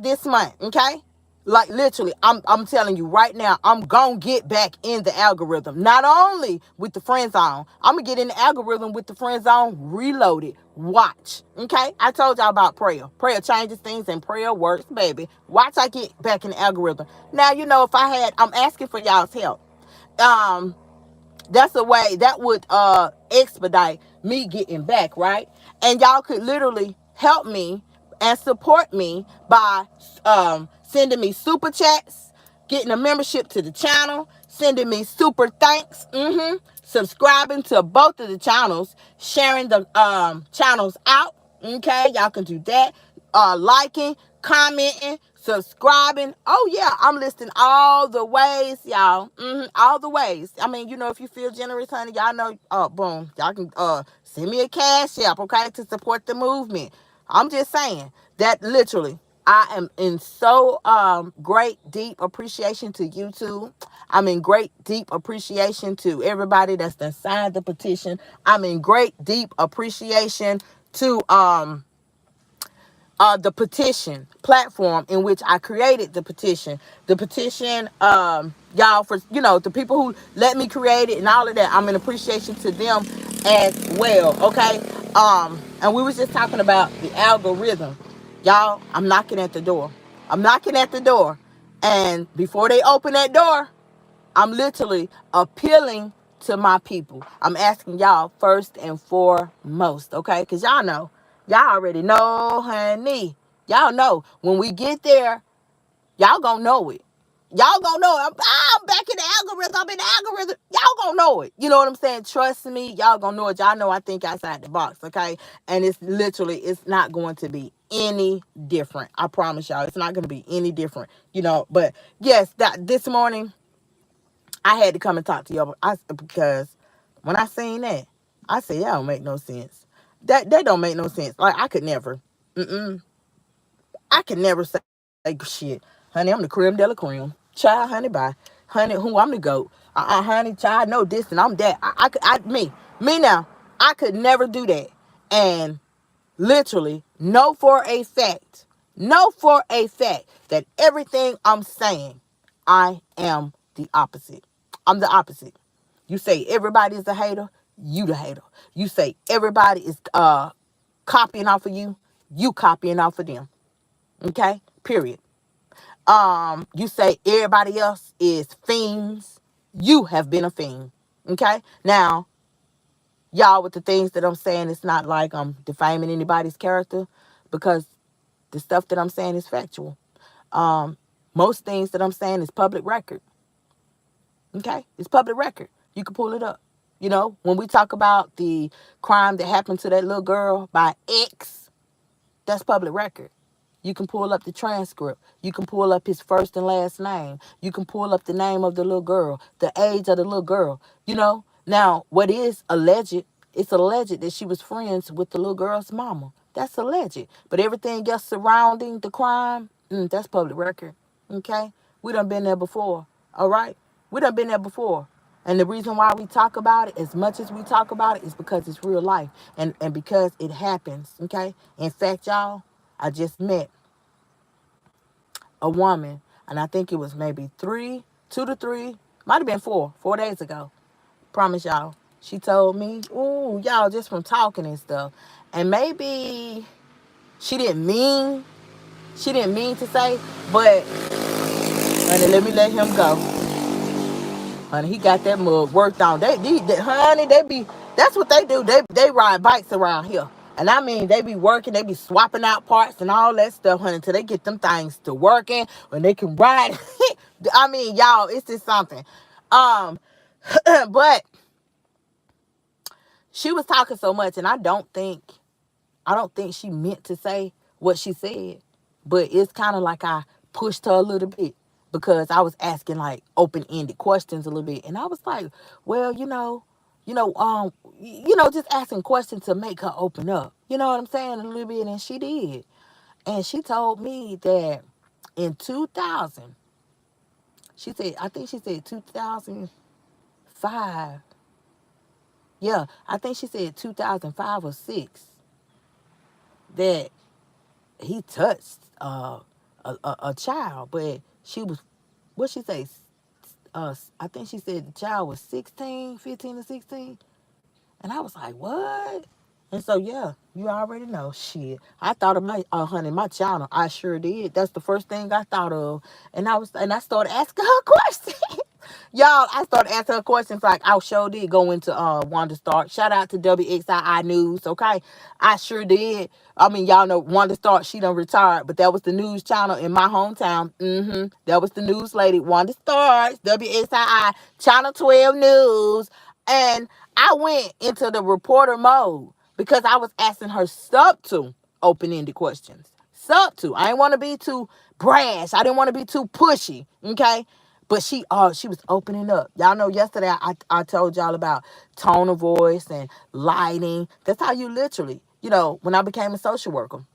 this month, okay? Like, literally, I'm telling you right now, I'm gonna get back in the algorithm. Not only with the friend zone, I'm gonna get in the algorithm with the friend zone reloaded. Watch, okay? I told y'all about prayer. Prayer changes things and prayer works, baby. Watch I get back in the algorithm. Now, you know, if I'm asking for y'all's help. Um, that's a way that would expedite me getting back, right? And y'all could literally help me and support me by sending me super chats, getting a membership to the channel, sending me super thanks, subscribing to both of the channels, sharing the channels out. Okay, y'all can do that. Liking, commenting, subscribing. Oh yeah, I'm listing all the ways, y'all. All the ways. I mean, you know, if you feel generous, honey, y'all know. Boom, y'all can send me a cash app, okay, to support the movement. I'm just saying that literally. I am in so great, deep appreciation to YouTube. I'm in great, deep appreciation to everybody that's done signed the petition. I'm in great, deep appreciation to the petition platform in which I created the petition. The petition, y'all, for, you know, the people who let me create it and all of that, I'm in appreciation to them as well, okay? And we was just talking about the algorithm. Y'all, I'm knocking at the door. I'm knocking at the door. And before they open that door, I'm literally appealing to my people. I'm asking y'all first and foremost, okay? Because y'all already know, honey. Y'all know. When we get there, y'all gonna know it. Y'all gonna know it. I'm back in the algorithm. I'm in the algorithm. Y'all gonna know it. You know what I'm saying? Trust me. Y'all gonna know it. Y'all know I think outside the box, okay? And it's not going to be any different. I promise y'all. It's not going to be any different. You know, but yes, this morning, I had to come and talk to y'all because when I seen that, I said, "That don't make no sense. That don't make no sense. Like, I could never. I could never say shit. Honey, I'm the creme de la creme. Child, honey, bye. Honey, who I'm the goat. Honey, child, no this and I'm that. Me now, I could never do that. And literally know for a fact that everything I'm saying, I am the opposite. I'm the opposite. You say everybody is a hater, you the hater. You say everybody is copying off of you, you copying off of them. Okay? Period. You say everybody else is fiends, you have been a fiend. Okay? Now, y'all, with the things that I'm saying, it's not like I'm defaming anybody's character, because the stuff that I'm saying is factual. Most things that I'm saying is public record. Okay? It's public record. You can pull it up. You know, when we talk about the crime that happened to that little girl by X, that's public record. You can pull up the transcript. You can pull up his first and last name. You can pull up the name of the little girl, the age of the little girl. You know, now what is alleged? It's alleged that she was friends with the little girl's mama. That's alleged. But everything else surrounding the crime, that's public record. Okay? We done been there before. All right? We done been there before. And the reason why we talk about it as much as we talk about it is because it's real life. And because it happens. Okay? In fact, y'all, I just met a woman, and I think it was maybe 2 to 3, might have been 4 days ago. Promise y'all. She told me, ooh, y'all, just from talking and stuff. And maybe she didn't mean to say, but honey, let me let him go. Honey, he got that mug worked on. Honey, that's what they do. They ride bikes around here. And I mean, they be working, they be swapping out parts and all that stuff, honey, until they get them things to working when they can ride. I mean, y'all, it's just something. But she was talking so much, and I don't think she meant to say what she said. But it's kind of like I pushed her a little bit because I was asking like open-ended questions a little bit. And I was like, well, you know, um, just asking questions to make her open up. You know what I'm saying? A little bit. And she did. And she told me that in 2000, I think she said 2005. Yeah, I think she said 2005 or 6 that he touched a child, but she was, what she say? I think she said the child was 16, 15 or 16. And I was like, what? And so, yeah, you already know. Shit. I thought of honey, my channel. I sure did. That's the first thing I thought of. And I started asking her questions. Y'all, I started asking her questions like I sure did go into Wanda Stark. Shout out to WXII News, okay? I sure did. I mean, y'all know Wanda Stark, she done retired, but that was the news channel in my hometown. That was the news lady, Wanda Stark, WXII, Channel 12 News. And I went into the reporter mode because I was asking her subtle open-ended questions. Subtle. I didn't want to be too brash. I didn't want to be too pushy, okay? But she was opening up. Y'all know yesterday I told y'all about tone of voice and lighting. That's how you literally, when I became a social worker,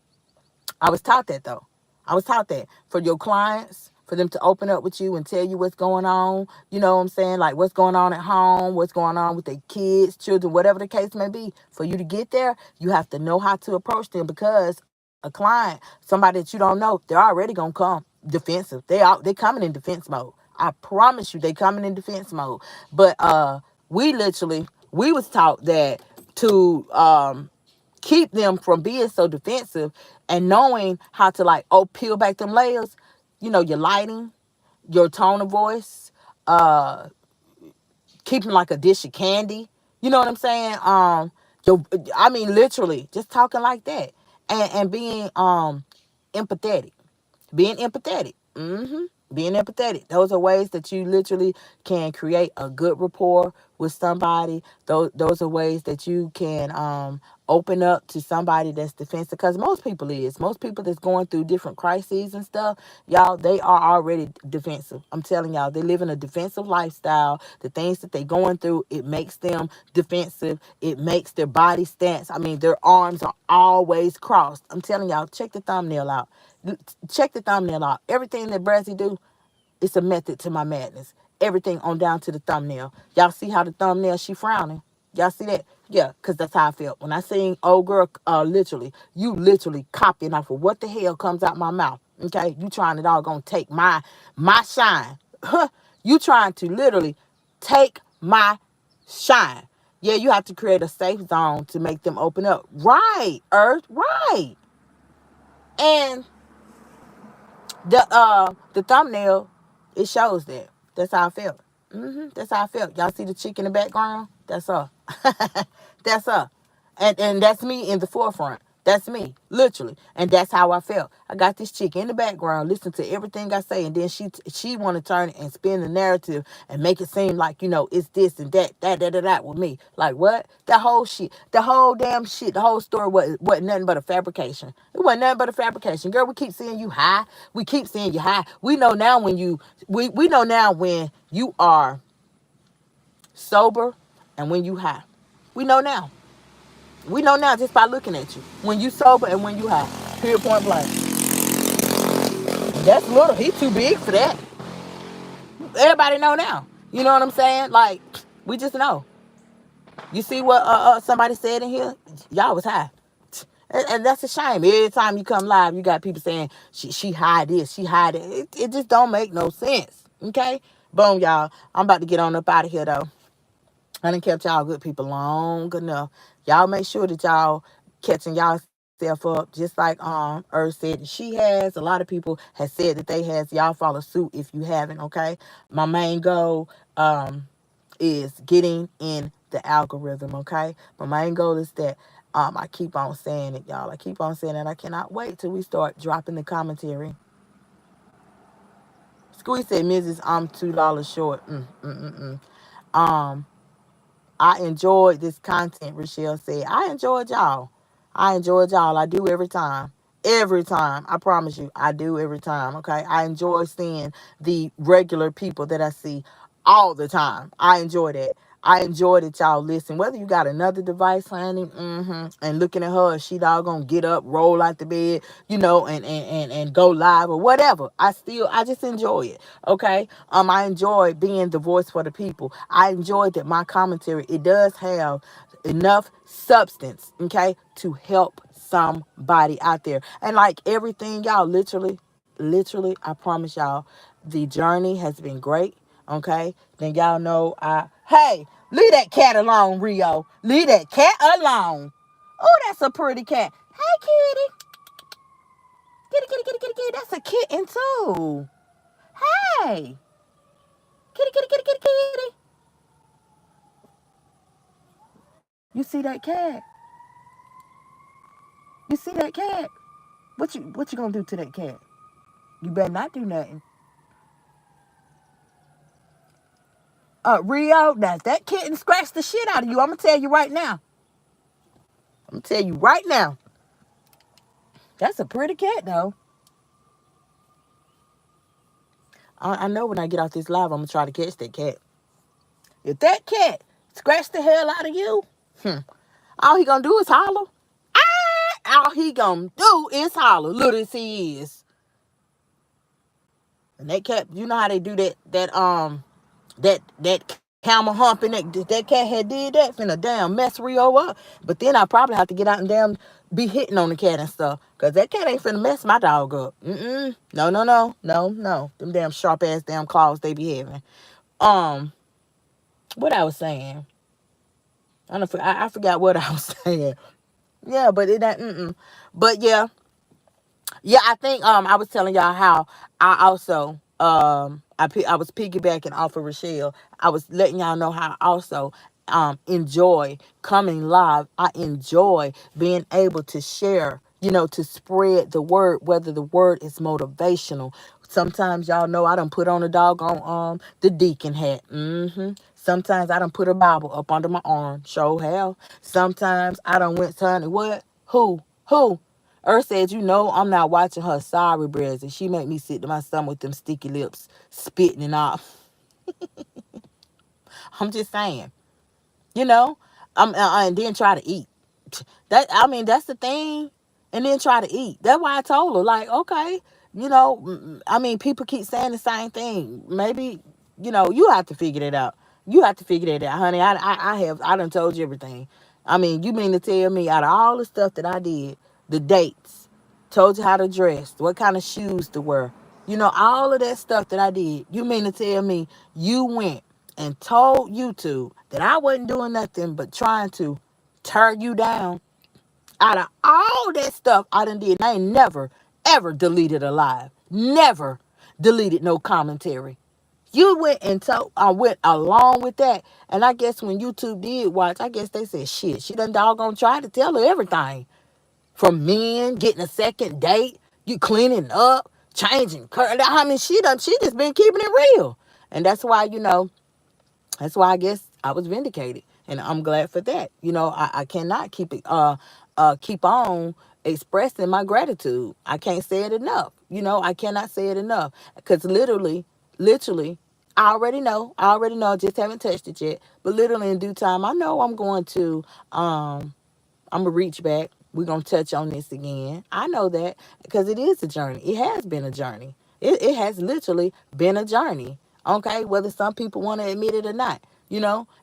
I was taught that though. I was taught that for your clients, for them to open up with you and tell you what's going on. You know what I'm saying? Like what's going on at home, what's going on with their kids, children, whatever the case may be. For you to get there, you have to know how to approach them because a client, somebody that you don't know, they're already gonna come defensive. They coming in defense mode. I promise you, they coming in defense mode. But we was taught that to keep them from being so defensive and knowing how to like peel back them layers, your lighting, your tone of voice, uh keeping like a dish of candy, you know what I'm saying? Your I mean literally just talking like that and being empathetic, being empathetic. Being empathetic. Those are ways that you literally can create a good rapport with somebody. Those are ways that you can open up to somebody that's defensive. Because most people that's going through different crises and stuff, y'all, they are already defensive. I'm telling y'all, they live in a defensive lifestyle. The things that they going through, it makes them defensive. It makes their body stance. I mean, their arms are always crossed. I'm telling y'all, check the thumbnail out. Check the thumbnail out. Everything that Brazzy do, it's a method to my madness. Everything on down to the thumbnail. Y'all see how the thumbnail, she frowning? Y'all see that? Yeah, because that's how I felt. When I seen old girl, you literally copying off of what the hell comes out my mouth. Okay? You trying to all gonna take my shine. You trying to literally take my shine. Yeah, you have to create a safe zone to make them open up. Right, Earth, right. And the thumbnail, it shows that. That's how I felt. That's how I felt. Y'all see the chick in the background? That's her. That's her. And that's me in the forefront. That's me, literally. And that's how I felt. I got this chick in the background, listen to everything I say, and then she want to turn it and spin the narrative and make it seem like, it's this and that with me. Like what? The whole shit, the whole damn shit, the whole story wasn't nothing but a fabrication. It wasn't nothing but a fabrication. Girl, we keep seeing you high. We keep seeing you high. We know now we know now when you are sober and when you high. We know now. We know now just by looking at you. When you sober and when you high. Period, point blank. That's little. He too big for that. Everybody know now. You know what I'm saying? Like, we just know. You see what somebody said in here? Y'all was high. And that's a shame. Every time you come live, you got people saying, she high this, she high that. It just don't make no sense. Okay? Boom, y'all. I'm about to get on up out of here, though. I done kept y'all good people long enough. Y'all make sure that y'all catching y'allself up, just like Earth said that she has. A lot of people have said that they has. Y'all follow suit if you haven't, okay? My main goal is getting in the algorithm, okay? My main goal is that I keep on saying it, y'all. I keep on saying it. I cannot wait till we start dropping the commentary. Squeeze said, Mrs. I'm $2 short. Um, I enjoyed this content, Rochelle said. I enjoyed y'all. I enjoyed y'all. I do every time. Every time. I promise you, I do every time. Okay. I enjoy seeing the regular people that I see all the time. I enjoy that. I enjoy that y'all listen. Whether you got another device, honey, and looking at her, she gonna get up, roll out the bed, and go live or whatever. I just enjoy it. Okay. I enjoy being the voice for the people. I enjoy that my commentary, it does have enough substance, okay, to help somebody out there. And like everything, y'all, literally, I promise y'all, the journey has been great. Okay. Then y'all know hey, leave that cat alone, Rio. Leave that cat alone. Oh, that's a pretty cat. Hey, kitty. Kitty, kitty, kitty, kitty, kitty. That's a kitten too. Hey. Kitty, kitty, kitty, kitty, kitty. You see that cat? You see that cat? What you gonna do to that cat? You better not do nothing. Rio, now that kitten scratched the shit out of you. I'm gonna tell you right now. I'm gonna tell you right now. That's a pretty cat though. I know when I get off this live, I'm gonna try to catch that cat. If that cat scratched the hell out of you, all he gonna do is holler. All he gonna do is holler. Little as he is. And that cat, you know how they do that camel humping, that cat had did that, finna damn mess Rio up. But then I probably have to get out and damn be hitting on the cat and stuff. Cause that cat ain't finna mess my dog up. No, no, no, no, no. Them damn sharp ass damn claws they be having. What I was saying. I forgot what I was saying. Yeah, but it ain't But yeah, I think I was telling y'all how I also I was piggybacking off of Rochelle. I was letting y'all know how I also enjoy coming live. I enjoy being able to share, to spread the word, whether the word is motivational. Sometimes y'all know I done put on a doggone the deacon hat. Sometimes I done put a Bible up under my arm. Show hell. Sometimes I done went to honey, what? Who? Earth said, I'm not watching her. Sorry, Brazzy. She make me sit to my stomach with them sticky lips, spitting and all. I'm just saying, you know, and then try to eat. That's the thing. And then try to eat. That's why I told her, like, okay, people keep saying the same thing. Maybe, you have to figure that out. You have to figure that out, honey. I done told you everything. You mean to tell me out of all the stuff that I did, the dates, told you how to dress, what kind of shoes to wear, all of that stuff that I did, you mean to tell me you went and told YouTube that I wasn't doing nothing but trying to tear you down? Out of all that stuff I done did, I ain't never, ever deleted a live. Never deleted no commentary. You went and I went along with that. And I guess when YouTube did watch, I guess they said, shit, she done doggone tried to tell her everything. From men, getting a second date, you cleaning up, changing. She just been keeping it real. And that's why, that's why I guess I was vindicated. And I'm glad for that. I cannot keep on expressing my gratitude. I can't say it enough. I cannot say it enough. Because literally, I already know. I just haven't touched it yet. But literally in due time, I know I'm going to I'm going to reach back. We're going to touch on this again. I know that because it is a journey. It has been a journey. It has literally been a journey. Okay, whether some people want to admit it or not.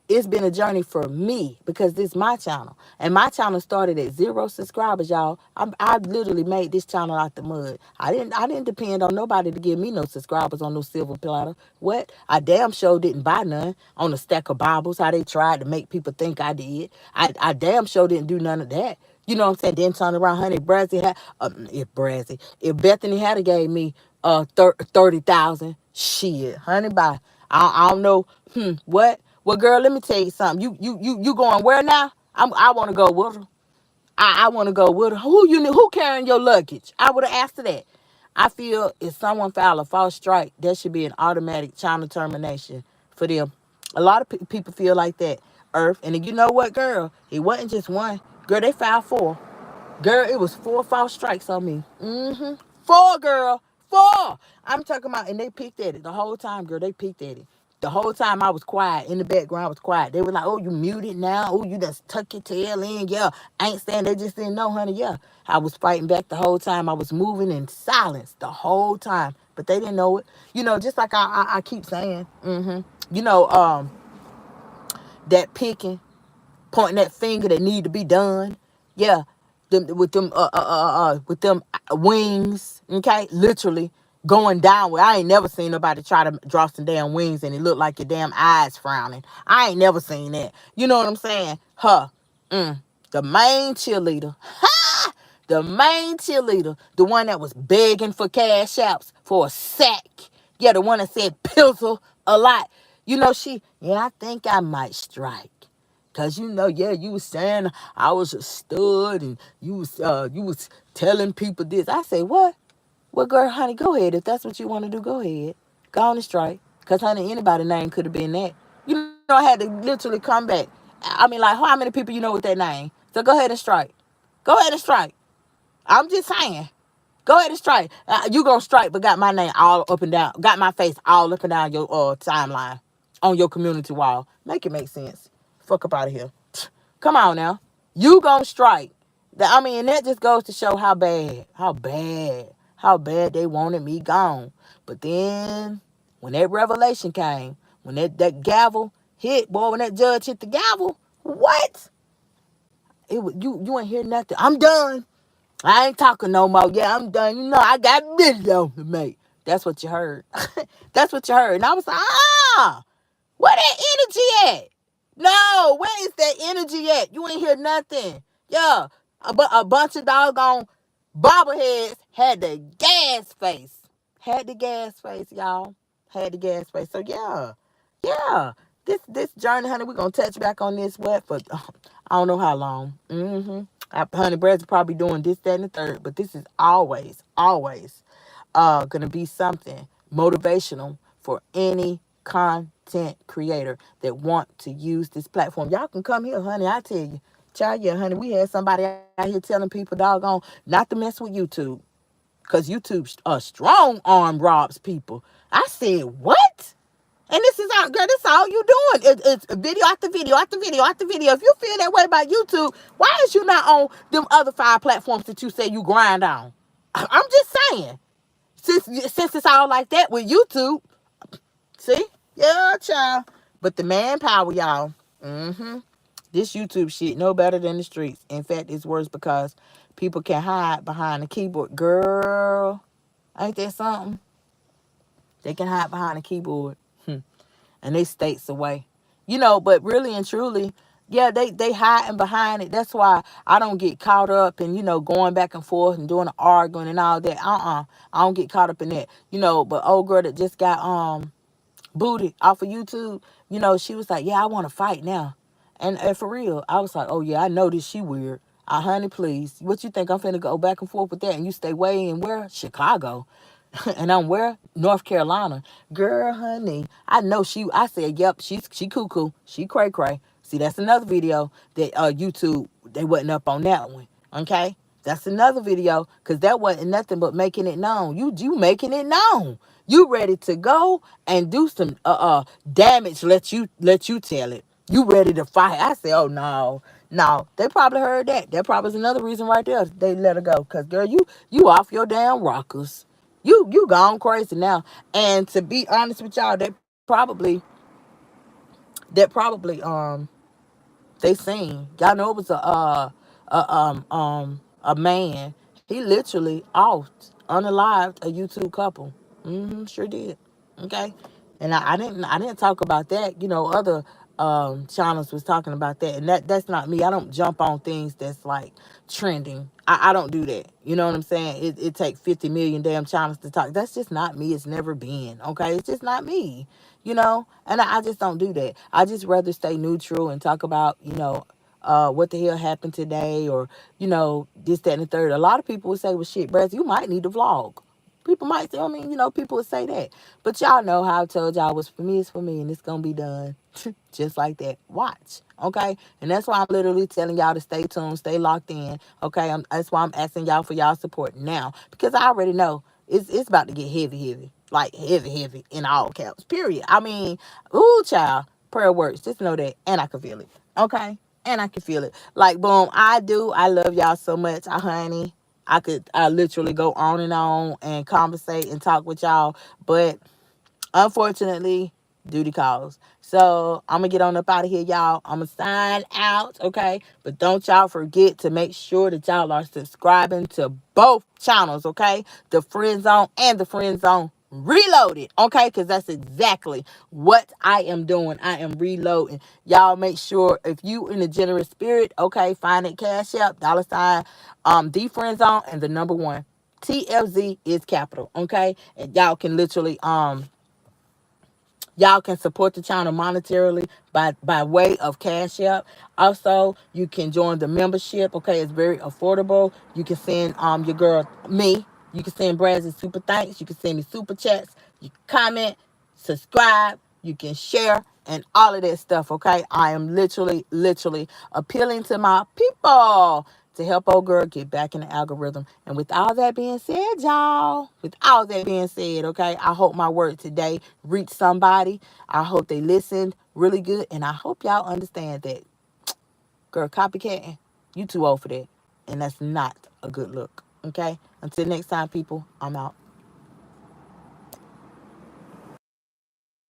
It's been a journey for me because this is my channel. And my channel started at 0 subscribers, y'all. I literally made this channel out the mud. I didn't depend on nobody to give me no subscribers on no silver platter. What? I damn sure didn't buy none on a stack of Bibles, how they tried to make people think I did. I damn sure didn't do none of that. You know what I'm saying? Then turn around, honey, if Bethany had gave me 30,000, shit, honey, bye. I don't know. What? Well, girl, let me tell you something. You going where now? I want to go with her. I want to go with her. Who carrying your luggage? I would have asked her that. I feel if someone filed a false strike, there should be an automatic channel termination for them. A lot of people feel like that, Earth. And you know what, girl? It wasn't just one. Girl, they filed 4. Girl, it was 4 false strikes on me. Four, girl. Four. I'm talking about, and they picked at it the whole time, girl. They picked at it. The whole time I was quiet. In the background, I was quiet. They were like, oh, you muted now. Oh, you just tuck your tail in. Yeah. I ain't saying they just didn't know, honey. Yeah. I was fighting back the whole time. I was moving in silence the whole time. But they didn't know it. Just like I keep saying. You know, that picking, pointing that finger that need to be done. Yeah, with them wings. Okay, literally going downward. I ain't never seen nobody try to draw some damn wings and it look like your damn eyes frowning. I ain't never seen that. You know what I'm saying? The main cheerleader. Ha! The main cheerleader, the one that was begging for cash outs for a sack. Yeah, the one that said pizzle a lot. I think I might strike. Cause yeah, you was saying I was a stud and you was telling people this. I say, what? Well, girl, honey, go ahead. If that's what you want to do, go ahead. Go on and strike. Cause honey, anybody's name could have been that. I had to literally come back. I mean, like, how many people you know with that name? So go ahead and strike. Go ahead and strike. I'm just saying. Go ahead and strike. You gonna strike, but got my name all up and down. Got my face all up and down your timeline on your community wall. Make it make sense. Fuck up out of here. Come on now. You gonna strike. And that just goes to show how bad they wanted me gone. But then when that revelation came, when that gavel hit, boy, when that judge hit the gavel, what? You ain't hear nothing. I'm done. I ain't talking no more. Yeah, I'm done. I got video to make. That's what you heard. That's what you heard. And I was like, where that energy at? No, where is that energy at? You ain't hear nothing. Yeah, a bunch of doggone bobbleheads had the gas face. Had the gas face, y'all. Had the gas face. So yeah. This journey, honey, we're gonna touch back on this for I don't know how long. Honey, Brad's probably doing this, that, and the third, but this is always gonna be something motivational for any content creator that want to use this platform. Y'all can come here, honey. I tell you, child, yeah, honey. We had somebody out here telling people, doggone, not to mess with YouTube, cause YouTube strong arm robs people. I said, what? And this is all, girl, this is all you doing. It's video after video after video after video. If you feel that way about YouTube, why is you not on them other 5 platforms that you say you grind on? I'm just saying. Since it's all like that with YouTube, see? Yeah, child. But the manpower, y'all. This YouTube shit no better than the streets. In fact, it's worse because people can hide behind the keyboard. Girl, ain't that something? They can hide behind the keyboard. And they states away. But really and truly, yeah, they hiding behind it. That's why I don't get caught up in, going back and forth and doing the arguing and all that. I don't get caught up in that. But old girl that just got booted off of YouTube, she was like, yeah, I want to fight now. And for real, I was like, oh yeah, I know this, she weird. Honey, please. What you think I'm finna go back and forth with that? And you stay way in where? Chicago. And I'm where? North Carolina. Girl, honey. I said, yep, she cuckoo. She cray cray. See, that's another video that YouTube, they wasn't up on that one. Okay? That's another video, because that wasn't nothing but making it known. You making it known. You ready to go and do some damage, let you tell it. You ready to fight. I said, oh no. No, they probably heard that. That probably is another reason right there they let her go. Cause girl, you off your damn rockers. You gone crazy now. And to be honest with y'all, that probably they seen. Y'all know it was a man. He literally off unalived a YouTube couple. Sure did. Okay. And I didn't talk about that. Other channels was talking about that. And that's not me. I don't jump on things that's like trending. I don't do that. You know what I'm saying? It takes 50 million damn channels to talk. That's just not me. It's never been. Okay. It's just not me. And I just don't do that. I just rather stay neutral and talk about, what the hell happened today, or, this, that, and the third. A lot of people would say, well, shit, Brad, you might need to vlog. People might say, I mean, people would say that. But y'all know how I told y'all what's for me is for me, and it's going to be done just like that. Watch. Okay? And that's why I'm literally telling y'all to stay tuned, stay locked in. Okay? That's why I'm asking y'all for y'all support now. Because I already know it's about to get heavy, heavy. Like heavy in all caps. Period. I mean, ooh, child. Prayer works. Just know that. And I can feel it. Okay? And I can feel it. Like, boom, I do. I love y'all so much, honey. I literally go on and conversate and talk with y'all, but unfortunately, duty calls. So I'm gonna get on up out of here, y'all. I'm gonna sign out, okay? But don't y'all forget to make sure that y'all are subscribing to both channels, okay? The Friend Zone and the Friend Zone Reloaded, okay? Because that's exactly what I am doing. I am reloading. Y'all make sure if you in a generous spirit, okay, find it Cash App, $ the Friend Zone, and the number one. TFZ is capital, okay? And y'all can support the channel monetarily by way of Cash App. Also, you can join the membership. Okay, it's very affordable. You can send your girl me. You can send Brazzy super thanks. You can send me super chats. You can comment, subscribe. You can share and all of that stuff. Okay, I am literally appealing to my people to help old girl get back in the algorithm. And with all that being said, y'all, with all that being said, okay, I hope my word today reached somebody. I hope they listened really good. And I hope y'all understand that, girl, copycatting, you too old for that. And that's not a good look. Okay? Until next time, people, I'm out.